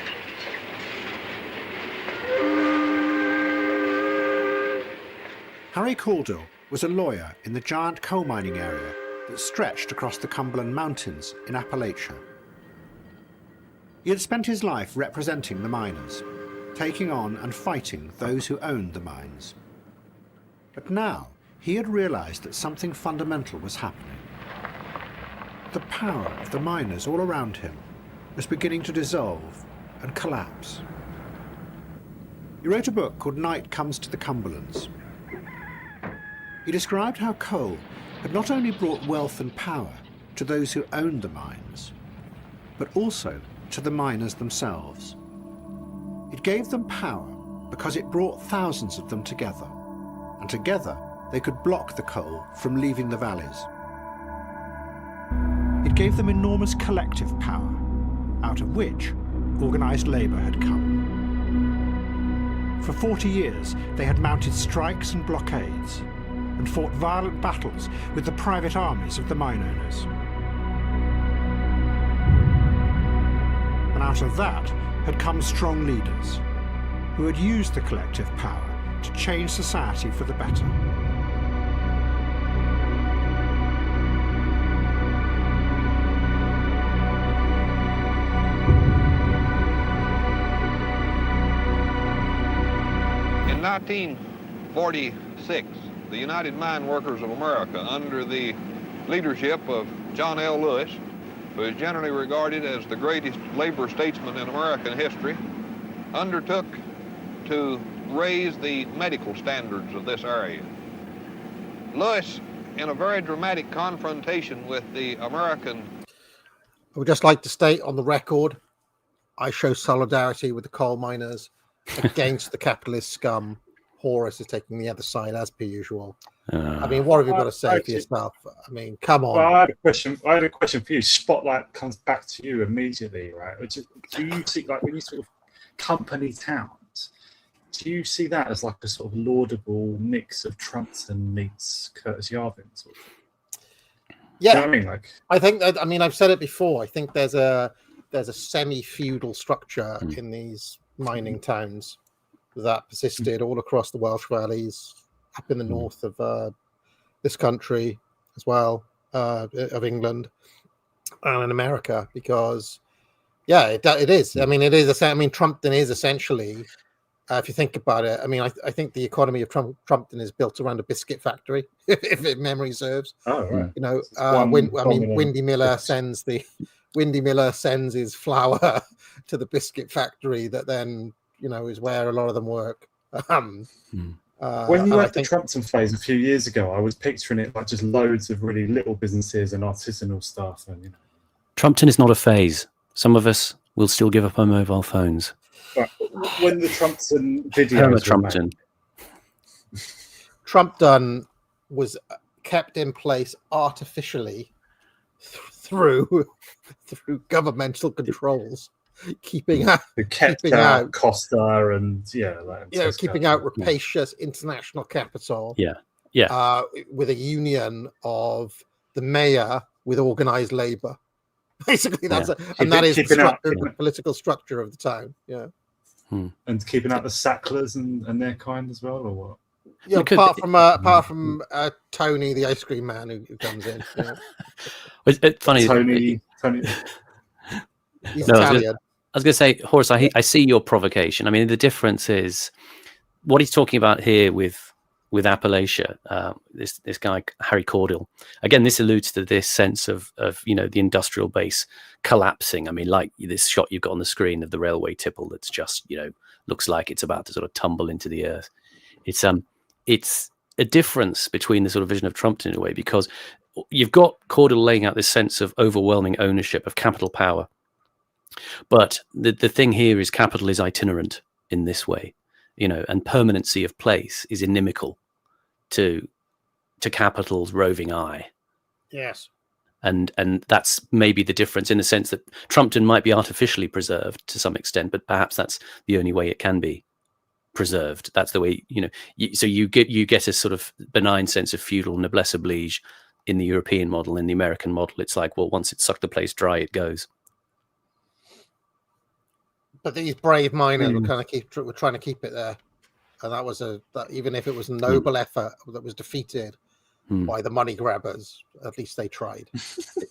Harry Caudill was a lawyer in the giant coal mining area that stretched across the Cumberland Mountains in Appalachia. He had spent his life representing the miners, taking on and fighting those who owned the mines. But now he had realized that something fundamental was happening. The power of the miners all around him was beginning to dissolve and collapse. He wrote a book called Night Comes to the Cumberlands. He described how coal had not only brought wealth and power to those who owned the mines, but also to the miners themselves. It gave them power because it brought thousands of them together, and together they could block the coal from leaving the valleys. It gave them enormous collective power, out of which organized labor had come. For 40 years, they had mounted strikes and blockades, and fought violent battles with the private armies of the mine owners. And out of that had come strong leaders who had used the collective power to change society for the better. 1946, the United Mine Workers of America, under the leadership of John L. Lewis, who is generally regarded as the greatest labor statesman in American history, undertook to raise the medical standards of this area. Lewis, in a very dramatic confrontation with the American... I would just like to state on the record, I show solidarity with the coal miners against the capitalist scum. Horace is taking the other side as per usual. I mean, what have you got to say for yourself? I mean, come on. Well, I had a question for you. Spotlight comes back to you immediately, right? Do you see, like, when you sort of company towns, do you see that as like a sort of laudable mix of Trumpton meets Curtis Yarvin? Sort of? Yeah, you know what I mean, like, I think that, I mean, I've said it before. I think there's a semi-feudal structure in these mining towns that persisted all across the Welsh valleys, up in the north of this country as well, of England and in America, because it is. I mean, it is. I mean, Trumpton is essentially, if you think about it, I mean, I think the economy of Trumpton is built around a biscuit factory, if memory serves. Oh, right. You know, Windy Miller sends his flour to the biscuit factory that then, you know, is where a lot of them work. When you had the Trumpton phase a few years ago, I was picturing it like just loads of really little businesses and artisanal stuff. And, you know. Trumpton is not a phase. Some of us will still give up our mobile phones. But when the Trumpton videos Trumpton. Trumpton was kept in place artificially through governmental controls, keeping out Costa and keeping out rapacious international capital. With a union of the mayor with organized labor. Basically, that is the political structure of the town. Yeah, and keeping out the Sacklers and their kind as well, or what? Yeah, apart from Tony, the ice cream man who comes in. Yeah. It's funny. Tony. He's Italian. I was going to say, Horace, I see your provocation. I mean, the difference is what he's talking about here with Appalachia. This guy Harry Cordell. Again, this alludes to this sense of you know, the industrial base collapsing. I mean, like this shot you've got on the screen of the railway tipple that's just, you know, looks like it's about to sort of tumble into the earth. It's a difference between the sort of vision of Trumpton in a way, because you've got Cordell laying out this sense of overwhelming ownership of capital power. But the thing here is capital is itinerant in this way, you know, and permanency of place is inimical to capital's roving eye. Yes. And that's maybe the difference, in the sense that Trumpton might be artificially preserved to some extent, but perhaps that's the only way it can be preserved. That's the way, you know, so you get a sort of benign sense of feudal noblesse oblige in the European model. In the American model, it's like, well, once it's sucked the place dry, it goes. But these brave miners were trying to keep it there, and that was even if it was a noble effort that was defeated by the money grabbers, at least they tried.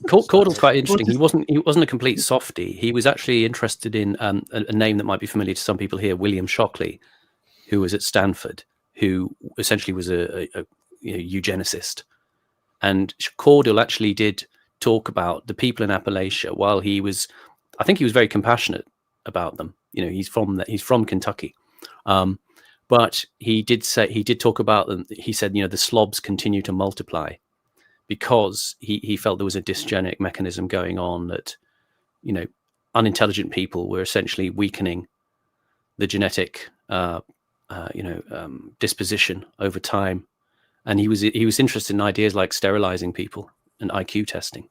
Cordell's quite interesting. He wasn't a complete softie. He was actually interested in a name that might be familiar to some people here, William Shockley, who was at Stanford, who essentially was a eugenicist. And Cordell actually did talk about the people in Appalachia while I think he was very compassionate about them. You know, he's from Kentucky. But he did talk about them. He said, you know, the slobs continue to multiply because he felt there was a dysgenic mechanism going on, that, you know, unintelligent people were essentially weakening the genetic, disposition over time. And he was interested in ideas like sterilizing people and IQ testing,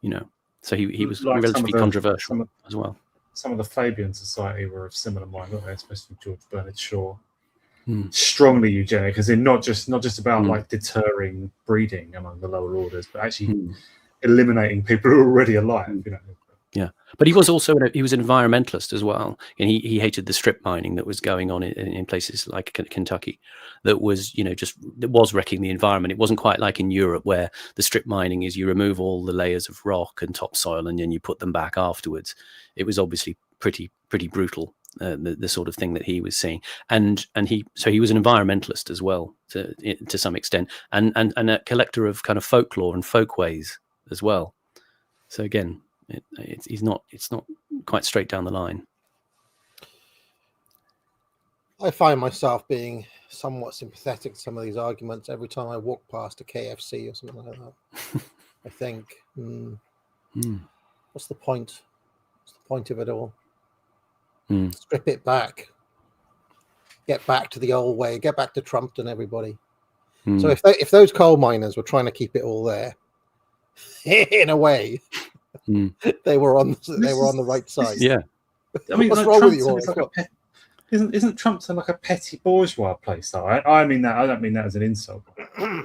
you know, so he was like relatively controversial as well. Some of the Fabian Society were of similar mind, weren't they? Especially George Bernard Shaw, strongly eugenic, as in not just about like deterring breeding among the lower orders, but actually eliminating people who are already alive. You know. Yeah, but he was also he was an environmentalist as well, and he hated the strip mining that was going on in places like Kentucky, that was, you know, that was wrecking the environment. It wasn't quite like in Europe, where the strip mining is you remove all the layers of rock and topsoil and then you put them back afterwards. It was obviously pretty brutal the sort of thing that he was seeing, and he was an environmentalist as well to some extent, and a collector of kind of folklore and folkways as well. So again, it's not quite straight down the line. I find myself being somewhat sympathetic to some of these arguments every time I walk past a KFC or something like that. I think, what's the point? What's the point of it all? Strip it back. Get back to the old way. Get back to Trump and everybody. So if those coal miners were trying to keep it all there, in a way, they were on the right side. Yeah. I mean, what's like, wrong with Trumpton you? Isn't Trumpton like a petty bourgeois place though? I mean that. I don't mean that as an insult.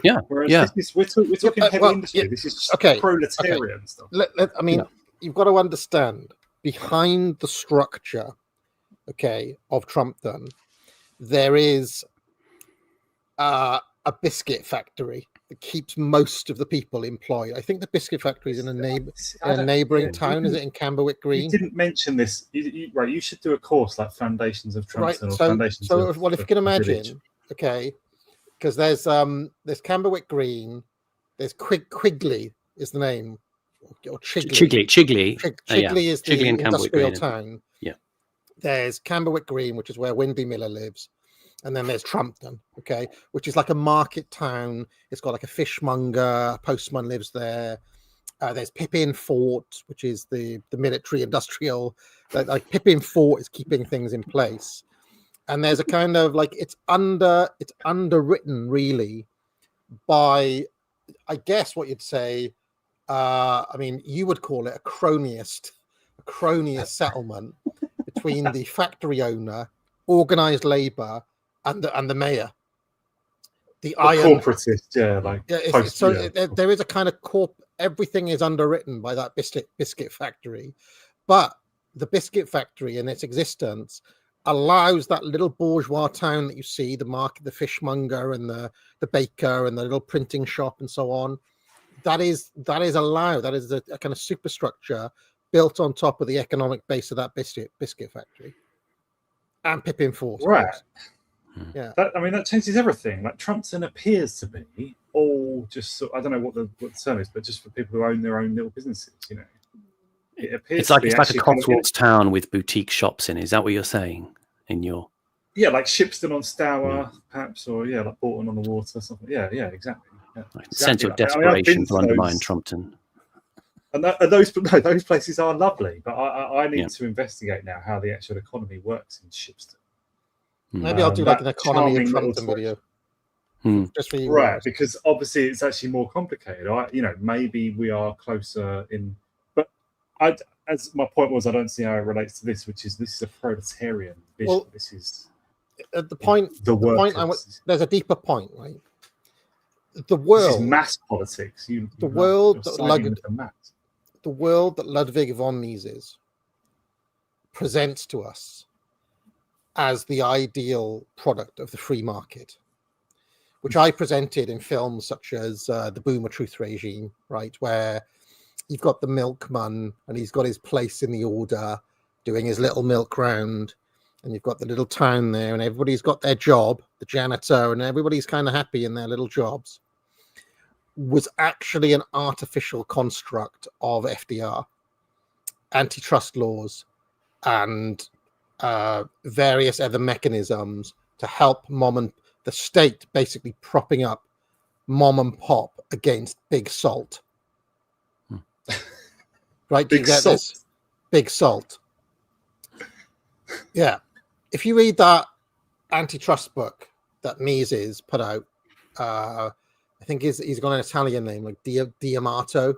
Yeah. Whereas we're talking heavy industry. This is just proletarian stuff. I mean, you've got to understand, behind the structure, of Trumpton, there is a biscuit factory that keeps most of the people employed. I think the biscuit factory is in a neighbouring town. Is it in Camberwick Green? You didn't mention this. Right, you should do a course like Foundations of Trumpton or Foundations of well, if you can imagine, Village. because there's Camberwick Green, there's Quigley is the name, or Chigley. Chigley is the industrial town. Yeah. There's Camberwick Green, which is where Windy Miller lives. And then there's Trumpton, which is like a market town. It's got like a fishmonger, a postman lives there. There's Pippin Fort, which is the military industrial. Like Pippin Fort is keeping things in place. And there's a kind of like it's underwritten really by, I guess what you'd say. I mean, you would call it a cronyist settlement between the factory owner, organized labor, and the mayor, the iron corporatist, there is a kind of everything is underwritten by that biscuit factory, but the biscuit factory in its existence allows that little bourgeois town that you see, the market, the fishmonger, and the baker, and the little printing shop, and so on. That is allowed. That is a kind of superstructure built on top of the economic base of that biscuit factory. And Pippin Fort, right? Yeah, that changes everything. Like Trumpton appears to be all just I don't know what the term is, but just for people who own their own little businesses, It appears it's like a Cotswolds town with boutique shops in it. Is that what you're saying? Like Shipston on Stour, perhaps, or like Bolton on the Water, something. Yeah, exactly. Yeah, sense of desperation to undermine Trumpton. And those places are lovely, but I need to investigate now how the actual economy works in Shipston. Maybe I'll do like an economy of Trumpton video. Just for you, right? Because obviously it's actually more complicated. Maybe we are closer in, but as my point was, I don't see how it relates to this, which is this is a proletarian vision. Well, this is the point. There's a deeper point, right? The world, this is mass politics. The world that Ludwig von Mises presents to us as the ideal product of the free market, which I presented in films such as The Boomer Truth Regime, right, where you've got the milkman and he's got his place in the order doing his little milk round, and you've got the little town there and everybody's got their job, the janitor, and everybody's kind of happy in their little jobs, was actually an artificial construct of FDR, antitrust laws, and various other mechanisms to help the state basically propping up mom and pop against big salt. Right? Big salt. Big salt. Yeah. If you read that antitrust book that Mises put out, I think he's got an Italian name, like Diamato.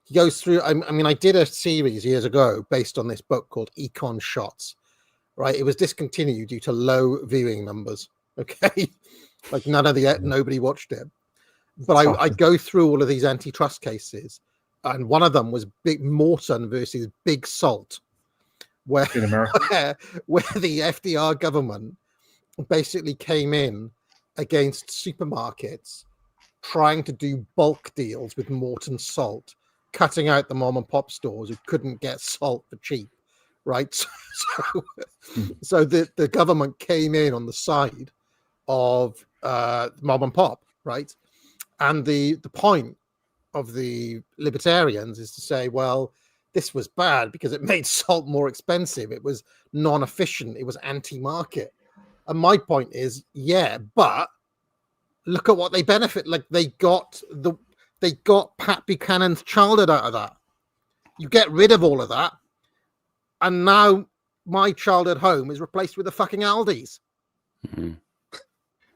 He goes through, I did a series years ago based on this book called Econ Shots, right? It was discontinued due to low viewing numbers, okay? Like nobody watched it. But I go through all of these antitrust cases, and one of them was Big Morton versus Big Salt, where in America, where the FDR government basically came in against supermarkets trying to do bulk deals with Morton Salt, cutting out the mom and pop stores who couldn't get salt for cheap, right? So the government came in on the side of mom and pop, right? And the point of the libertarians is to say, well, this was bad because it made salt more expensive. It was non-efficient. It was anti-market. And my point is, yeah, but look at what they benefit. Like they got Pat Buchanan's childhood out of that. You get rid of all of that, and now my childhood home is replaced with the fucking Aldi's. Mm-hmm.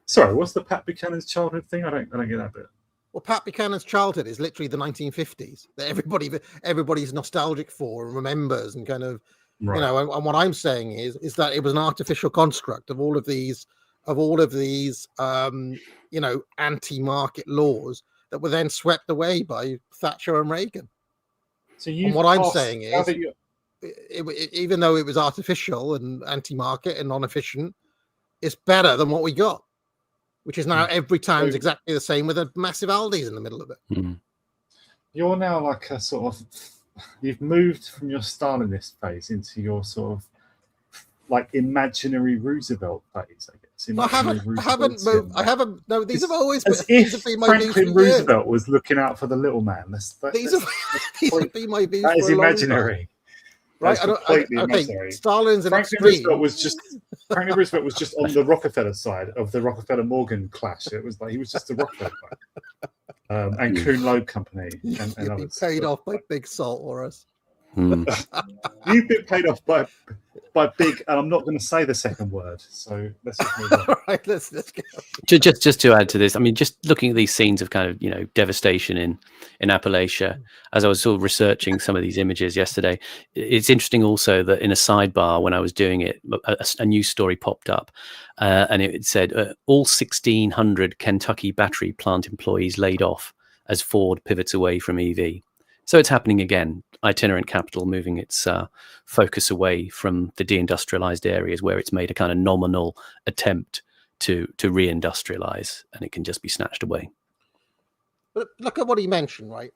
Sorry, what's the Pat Buchanan's childhood thing? I don't get that bit. Well, Pat Buchanan's childhood is literally the 1950s that everybody's nostalgic for and remembers, and kind of, right. You know. And what I'm saying is that it was an artificial construct of all of these, you know, anti-market laws that were then swept away by Thatcher and Reagan. So what I'm saying is, even though it was artificial and anti-market and non-efficient, it's better than what we got, which is now every time's exactly the same with a massive Aldi's in the middle of it. Mm. You're now like a sort of, you've moved from your Stalinist phase into your sort of like imaginary Roosevelt phase, I guess. I haven't moved. I haven't. No, these have always been. As if Franklin Roosevelt was looking out for the little man. These have been my views. That is imaginary. Right? Okay. Stalin's an Franklin Roosevelt was just on the Rockefeller side of the Rockefeller-Morgan clash. It was like he was just the Rockefeller guy. And Kuhn Loeb Company and others. Paid off by Big Salt, Horace. You've been paid off by big, and I'm not going to say the second word. So let's just move on. Right, let's go. Just to add to this, I mean, just looking at these scenes of kind of, you know, devastation in Appalachia, as I was sort of researching some of these images yesterday, it's interesting also that in a sidebar when I was doing it, a news story popped up, and it said all 1,600 Kentucky battery plant employees laid off as Ford pivots away from EV. So it's happening again. Itinerant capital moving its focus away from the deindustrialized areas where it's made a kind of nominal attempt to reindustrialize, and it can just be snatched away. But look at what he mentioned, right?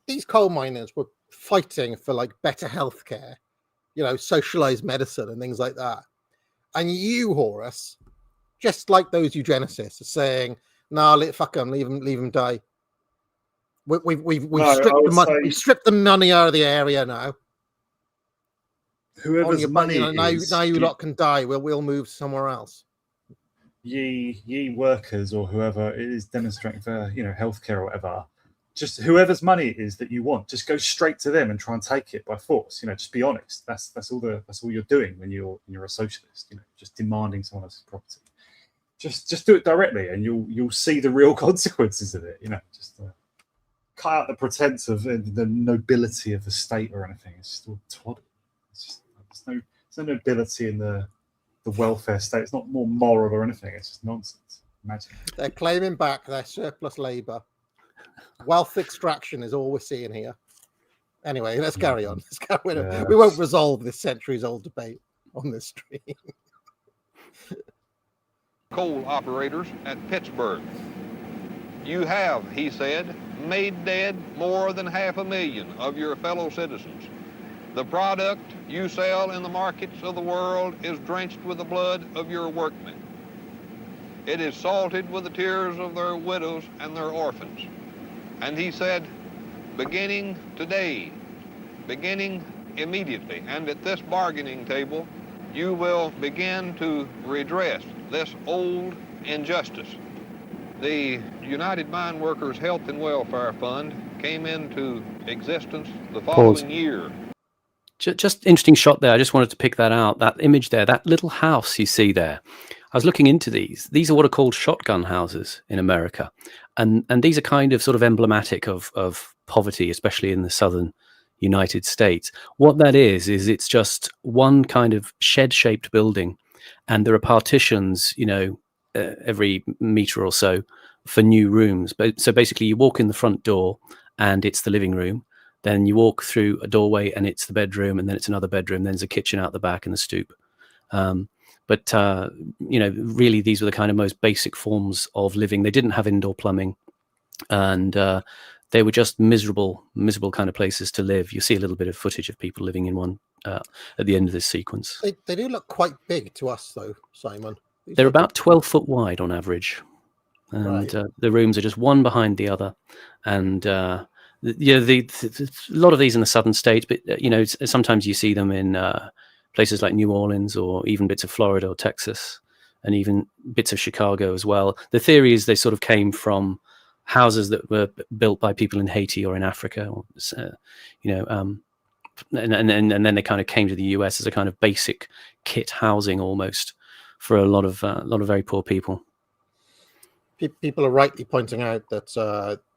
These coal miners were fighting for like better healthcare, you know, socialized medicine and things like that. And you, Horace, just like those eugenicists, are saying, "Nah, fuck them, leave them die." We've stripped the money out of the area now. Whoever's money now you lot can die. We'll move somewhere else. Ye workers or whoever is demonstrating for, you know, healthcare or whatever, just whoever's money it is that you want, just go straight to them and try and take it by force. You know, just be honest. That's all you're doing when you're a socialist. You know, just demanding someone else's property. Just do it directly, and you'll see the real consequences of it. You know, just. Cut out the pretense of the nobility of the state or anything. It's just all twaddle. There's no nobility in the welfare state. It's not more moral or anything. It's just nonsense. Imagine. They're claiming back their surplus labour. Wealth extraction is all we're seeing here. Anyway, let's carry on. Yeah. We won't resolve this centuries-old debate on this stream. Coal operators at Pittsburgh. You have, he said, made dead more than 500,000 of your fellow citizens. The product you sell in the markets of the world is drenched with the blood of your workmen. It is salted with the tears of their widows and their orphans. And he said, beginning today, beginning immediately, and at this bargaining table, you will begin to redress this old injustice. The United Mine Workers Health and Welfare Fund came into existence the following year. Just interesting shot there. I just wanted to pick that out. That image there, that little house you see there. I was looking into these. These are what are called shotgun houses in America. And these are kind of sort of emblematic of poverty, especially in the southern United States. What that is it's just one kind of shed-shaped building. And there are partitions, you know, every meter or so for new rooms. But so basically you walk in the front door and it's the living room. Then you walk through a doorway and it's the bedroom, and then it's another bedroom. Then there's a kitchen out the back and the stoop. But you know, really these were the kind of most basic forms of living. They didn't have indoor plumbing, and they were just miserable kind of places to live. You see a little bit of footage of people living in one at the end of this sequence. They do look quite big to us, though, Simon. They're about 12 foot wide on average, and the rooms are just one behind the other. And a lot of these in the southern states, but sometimes you see them in places like New Orleans or even bits of Florida or Texas, and even bits of Chicago as well. The theory is they sort of came from houses that were built by people in Haiti or in Africa, or, and then they kind of came to the US as a kind of basic kit housing almost for a lot of very poor people. People are rightly pointing out that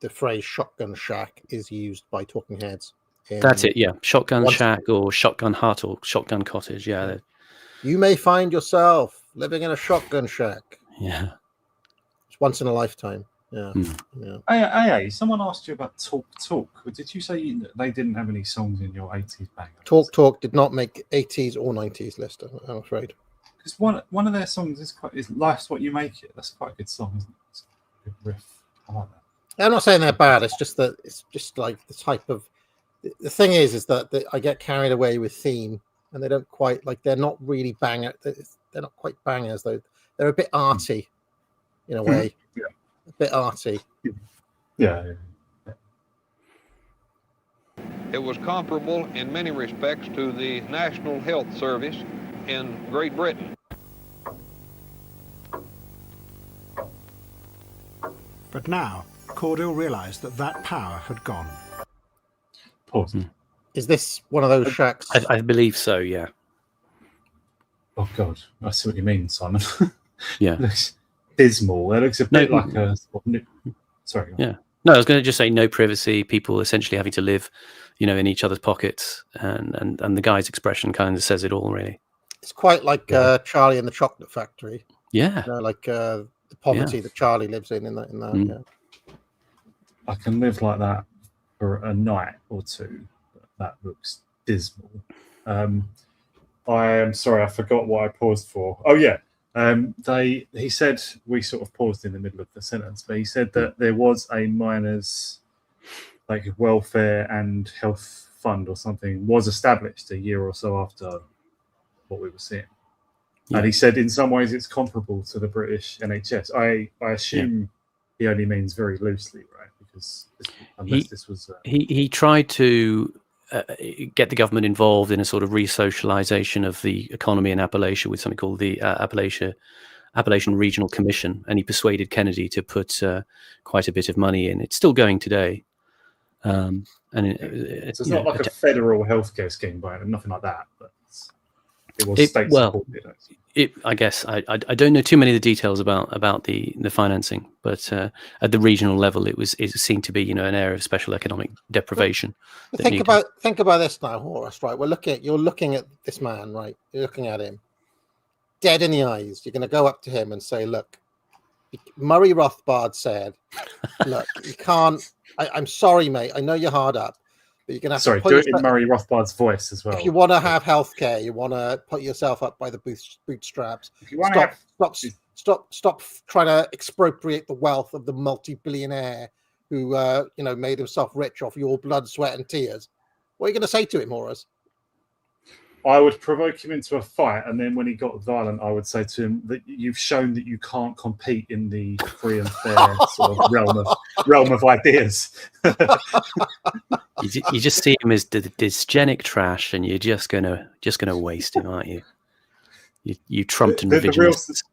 the phrase "shotgun shack" is used by talking heads. That's it, yeah. Shotgun shack or shotgun hut or shotgun cottage, yeah. You may find yourself living in a shotgun shack. Yeah. It's once in a lifetime. Yeah. Hey, someone asked you about Talk. Did you say they didn't have any songs in your 80s bag? Talk did not make 80s or 90s list, I'm afraid. Because one of their songs is "Life's What You Make It." That's quite a good song, isn't it? It's a good riff. I like that. I'm not saying they're bad. It's just that it's just like the type of. The thing is that I get carried away with theme, and they don't quite they're not really banger. They're not quite bangers though. They're a bit arty, in a way. Yeah. A bit arty. Yeah. It was comparable in many respects to the National Health Service in Great Britain. But now, Cordell realised that power had gone. Pause. Is this one of those shacks? I believe so, yeah. Oh, God. I see what you mean, Simon. Yeah. It looks dismal. It looks a bit like a... Sorry. Yeah. No, I was going to just say no privacy, people essentially having to live, in each other's pockets. And the guy's expression kind of says it all, really. It's quite like Charlie and the Chocolate Factory. Yeah. The poverty that Charlie lives in that. Yeah. I can live like that for a night or two. But that looks dismal. I am sorry, I forgot what I paused for. Oh yeah, he said, we sort of paused in the middle of the sentence, but he said that there was a miners' welfare and health fund or something was established a year or so after what we were seeing. Yeah. And he said in some ways it's comparable to the British NHS. I assume he only means very loosely, right? Because this was... He tried to get the government involved in a sort of re-socialization of the economy in Appalachia with something called the Appalachian Regional Commission, and he persuaded Kennedy to put quite a bit of money in. It's still going today. So it's not like a federal healthcare scheme by it, nothing like that, but it was state supported. I guess I don't know too many of the details about the financing, but at the regional level, it seemed to be an area of special economic deprivation. Think about this now, Horace. Right, you're looking at this man, right? You're looking at him, dead in the eyes. You're going to go up to him and say, "Look, Murray Rothbard said, look, you can't. I'm sorry, mate. I know you're hard up." But you're gonna have to do it in Murray Rothbard's voice as well. If you want to have healthcare, you want to put yourself up by the bootstraps. If you want to stop trying to expropriate the wealth of the multi-billionaire who made himself rich off your blood, sweat, and tears. What are you going to say to him, Horace? I would provoke him into a fight, and then when he got violent, I would say to him that you've shown that you can't compete in the free and fair sort of realm of ideas. You just see him as dysgenic trash, and you're just gonna waste him, aren't you? You trumped and revisionist.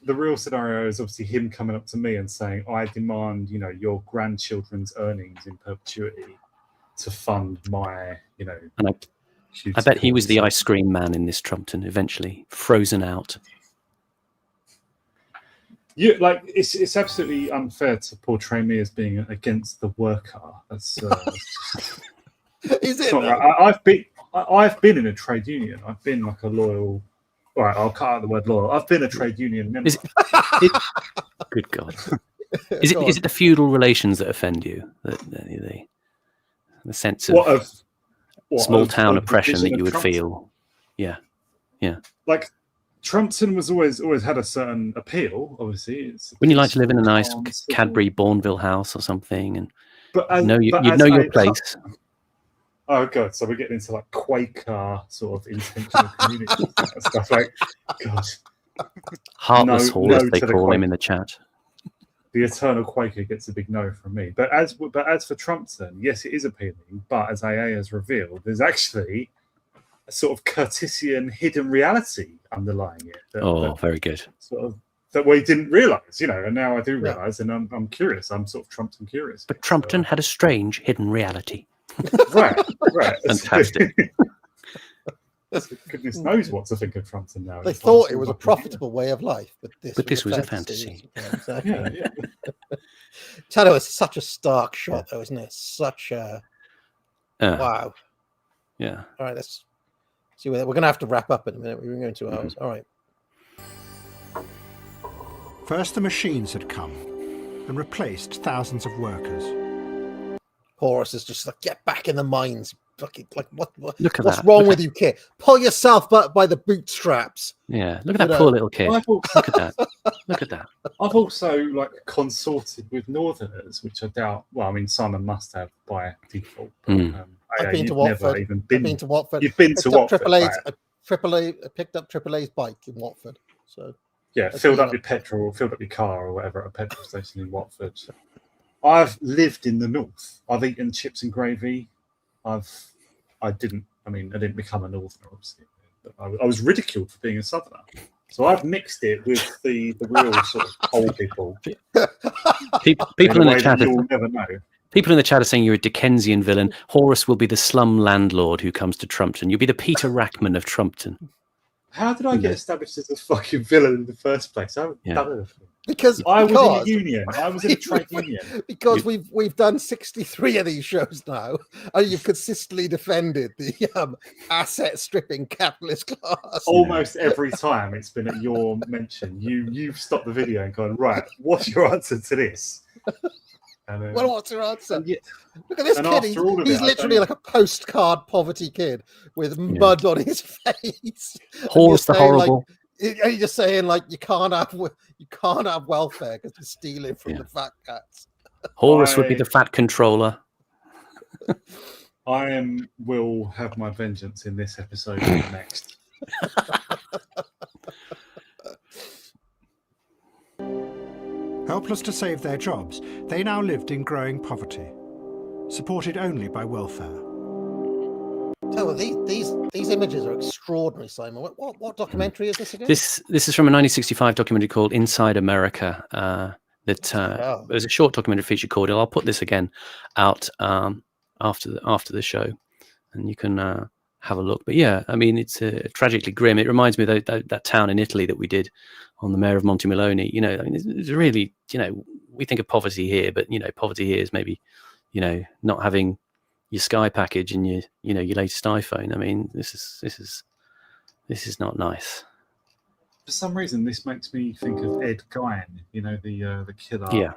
The real scenario is obviously him coming up to me and saying, "I demand, your grandchildren's earnings in perpetuity to fund my, And I bet he was the ice cream man in this Trumpton, eventually frozen out. Yeah, it's absolutely unfair to portray me as being against the worker. That's is it? Right. I've been in a trade union. I've been like a loyal. All right, I'll cut out the word loyal. I've been a trade union member. Good God! Is it the feudal relations that offend you? The sense of small town oppression that you would feel? Yeah. Like Trumpton was always had a certain appeal. Obviously, when you like to live in a nice Cadbury Bourneville house or something, and know your place. Oh god, so we're getting into like Quaker sort of intentional communities and stuff. Like, God, Heartless Horus, they to the call him Quaker. in the chat. The eternal Quaker gets a big no from me. But as for Trumpton, yes, it is appealing. But as AA has revealed, there's actually a sort of Curtisian hidden reality underlying it. That Very good. Sort of that we didn't realise, and now I do realise, and I'm curious. I'm sort of Trumpton curious. But Trumpton had a strange hidden reality. Right. Fantastic. Goodness knows what to think of Trumpton now. They It's thought like- it was a profitable way of life, but this was a fantasy. fantasy. Yeah, exactly. Yeah. Tell you, it's such a stark shot, though, isn't it? Such a wow. Yeah. All right, let's see. We're going to have to wrap up in a minute. We're going 2 hours. All right. First, the machines had come and replaced thousands of workers. Horus is just like, get back in the mines. Fucking like, Look at what's that. wrong Look with you, kid? Pull yourself by the bootstraps. Yeah, look at that poor little kid. Look at that. Look at that. I've also consorted with Northerners, which I doubt. Well, I mean, Simon must have by default. But, I've been to you've Watford. never even been. I've been to Watford. You've been to Watford. I picked up AAA's bike in Watford. So yeah, filled up your petrol, filled up your car or whatever at a petrol station in Watford. I've lived in the north. I've eaten chips and gravy. I didn't become a northerner, obviously, but I was ridiculed for being a southerner. So I've mixed it with the real sort of cold people. People in the chat. You'll never know. People in the chat are saying you're a Dickensian villain. Horus will be the slum landlord who comes to Trumpton. You'll be the Peter Rackman of Trumpton. How did I get established as a fucking villain in the first place? I haven't done anything. Because I was in a union. I was in a trade union. Because we've done 63 of these shows now, and you've consistently defended the asset stripping capitalist class. Almost every time it's been at your mention, you've stopped the video and gone, right, what's your answer to this? And, well, what's your answer? Yeah. Look at this kid. He's literally like a postcard poverty kid with mud on his face. Horus the horrible. Are you just saying like you can't have welfare because you're stealing from the fat cats? Horus would be the fat controller. I will have my vengeance in this episode and the next. Helpless to save their jobs, they now lived in growing poverty, supported only by welfare. Oh, these images are extraordinary, Simon. What documentary is this again? This is from a 1965 documentary called Inside America. It was a short documentary feature called. I'll put this again out after the show, and you can have a look. But yeah, I mean, it's tragically grim. It reminds me of that town in Italy that we did on the Mayor of Montemoloni. I mean, it's really, we think of poverty here, but poverty here is maybe, not having your Sky package and your latest iPhone. I mean, this is not nice. For some reason, this makes me think of Ed Gein, the killer,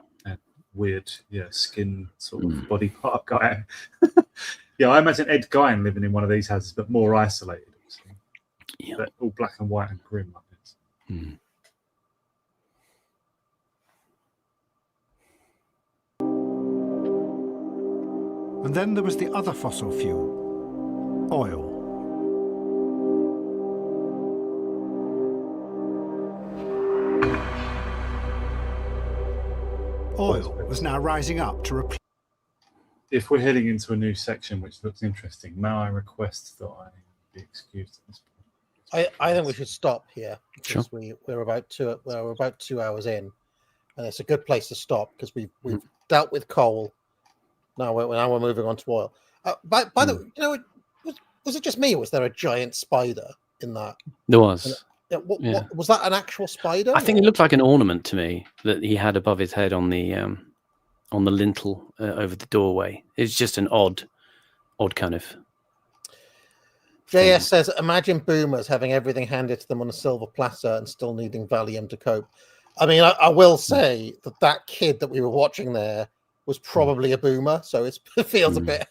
weird, skin sort of body part guy. Yeah, I imagine Ed Gein living in one of these houses, but more isolated. Yeah. But all black and white and grim like this. Mm. And then there was the other fossil fuel, oil. Oil was now rising up to replace. If we're heading into a new section, which looks interesting, may I request that I be excused at this point? I think we should stop here because Sure. we're about 2 hours in, and it's a good place to stop because we've dealt with coal. Now we're moving on to oil. By the way, was it just me, or was there a giant spider in that? There was. What, was that an actual spider? I think it looked like an ornament to me that he had above his head on the lintel over the doorway. It's just an odd kind of. JS says, imagine boomers having everything handed to them on a silver platter and still needing Valium to cope. I mean, I will say that kid that we were watching there was probably a boomer, so it feels a bit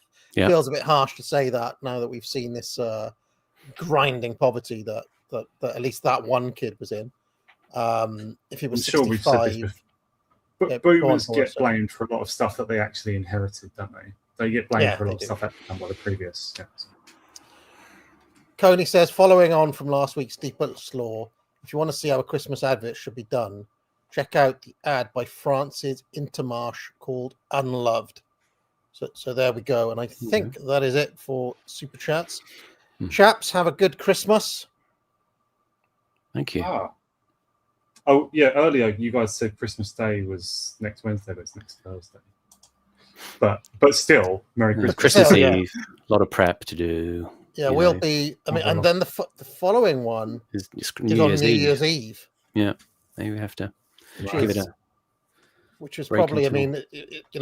harsh to say that now that we've seen this grinding poverty that at least that one kid was in. If he was 65, we've said this before. But boomers get blamed for a lot of stuff that they actually inherited, don't they? They get blamed Yeah, for a lot they of do. stuff that's done by the previous. Yeah. Coney says, following on from last week's Deepest Law, if you want to see how a Christmas advert should be done, check out the ad by Francis Intermarsh called Unloved. So there we go. And I think that is it for Super Chats. Chaps, have a good Christmas. Thank you. Oh, yeah, earlier you guys said Christmas Day was next Wednesday, but it's next Thursday. But still, Merry Christmas. Christmas Still, Eve, a lot of prep to do. Yeah, we'll be. I mean, and then the following one is on New Year's Eve. Yeah, maybe we have to give it a. Which is probably. I mean,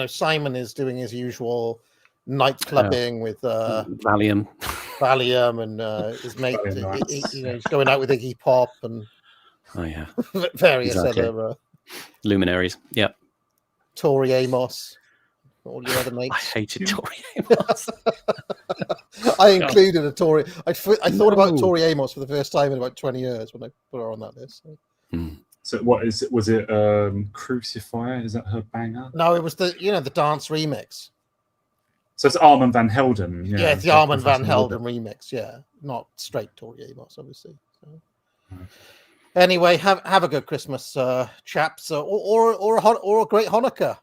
Simon is doing his usual night clubbing with Valium, and his mate. He's going out with Iggy Pop and various other luminaries. Yeah, Tori Amos. All your other mates. I hated Tori Amos. I included a Tori. I thought about Tori Amos for the first time in about 20 years when I put her on that list. So what is it? Was it Crucifier? Is that her banger? No, it was the dance remix. So it's Armand Van Helden. Yeah, it's the Armand Van Helden remix. Yeah, not straight Tori Amos, obviously. So. Anyway, have a good Christmas, chaps, or a great Hanukkah.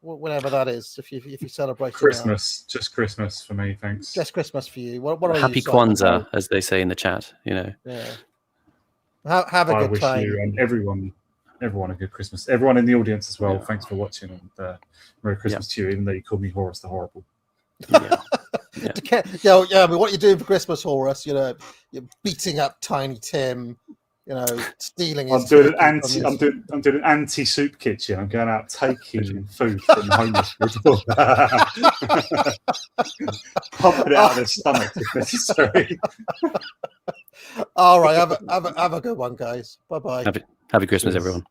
Whenever that is, if you celebrate Christmas, just Christmas for me, thanks. Just Christmas for you. What are Happy you, Kwanzaa, as they say in the chat. Yeah. Have a good time. I wish you and everyone a good Christmas. Everyone in the audience as well. Yeah. Thanks for watching, and Merry Christmas to you. Even though you called me Horace the Horrible. Yeah. I mean, what are you doing for Christmas, Horace? You're beating up Tiny Tim. Stealing his. I'm doing an anti-soup kitchen. I'm going out taking food from homeless people, pumping it out of their stomach if necessary. All right, have a good one, guys. Bye. Happy Christmas, everyone.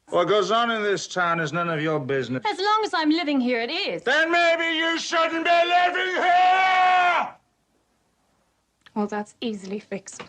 What goes on in this town is none of your business. As long as I'm living here, it is. Then maybe you shouldn't be living here. Well, that's easily fixed.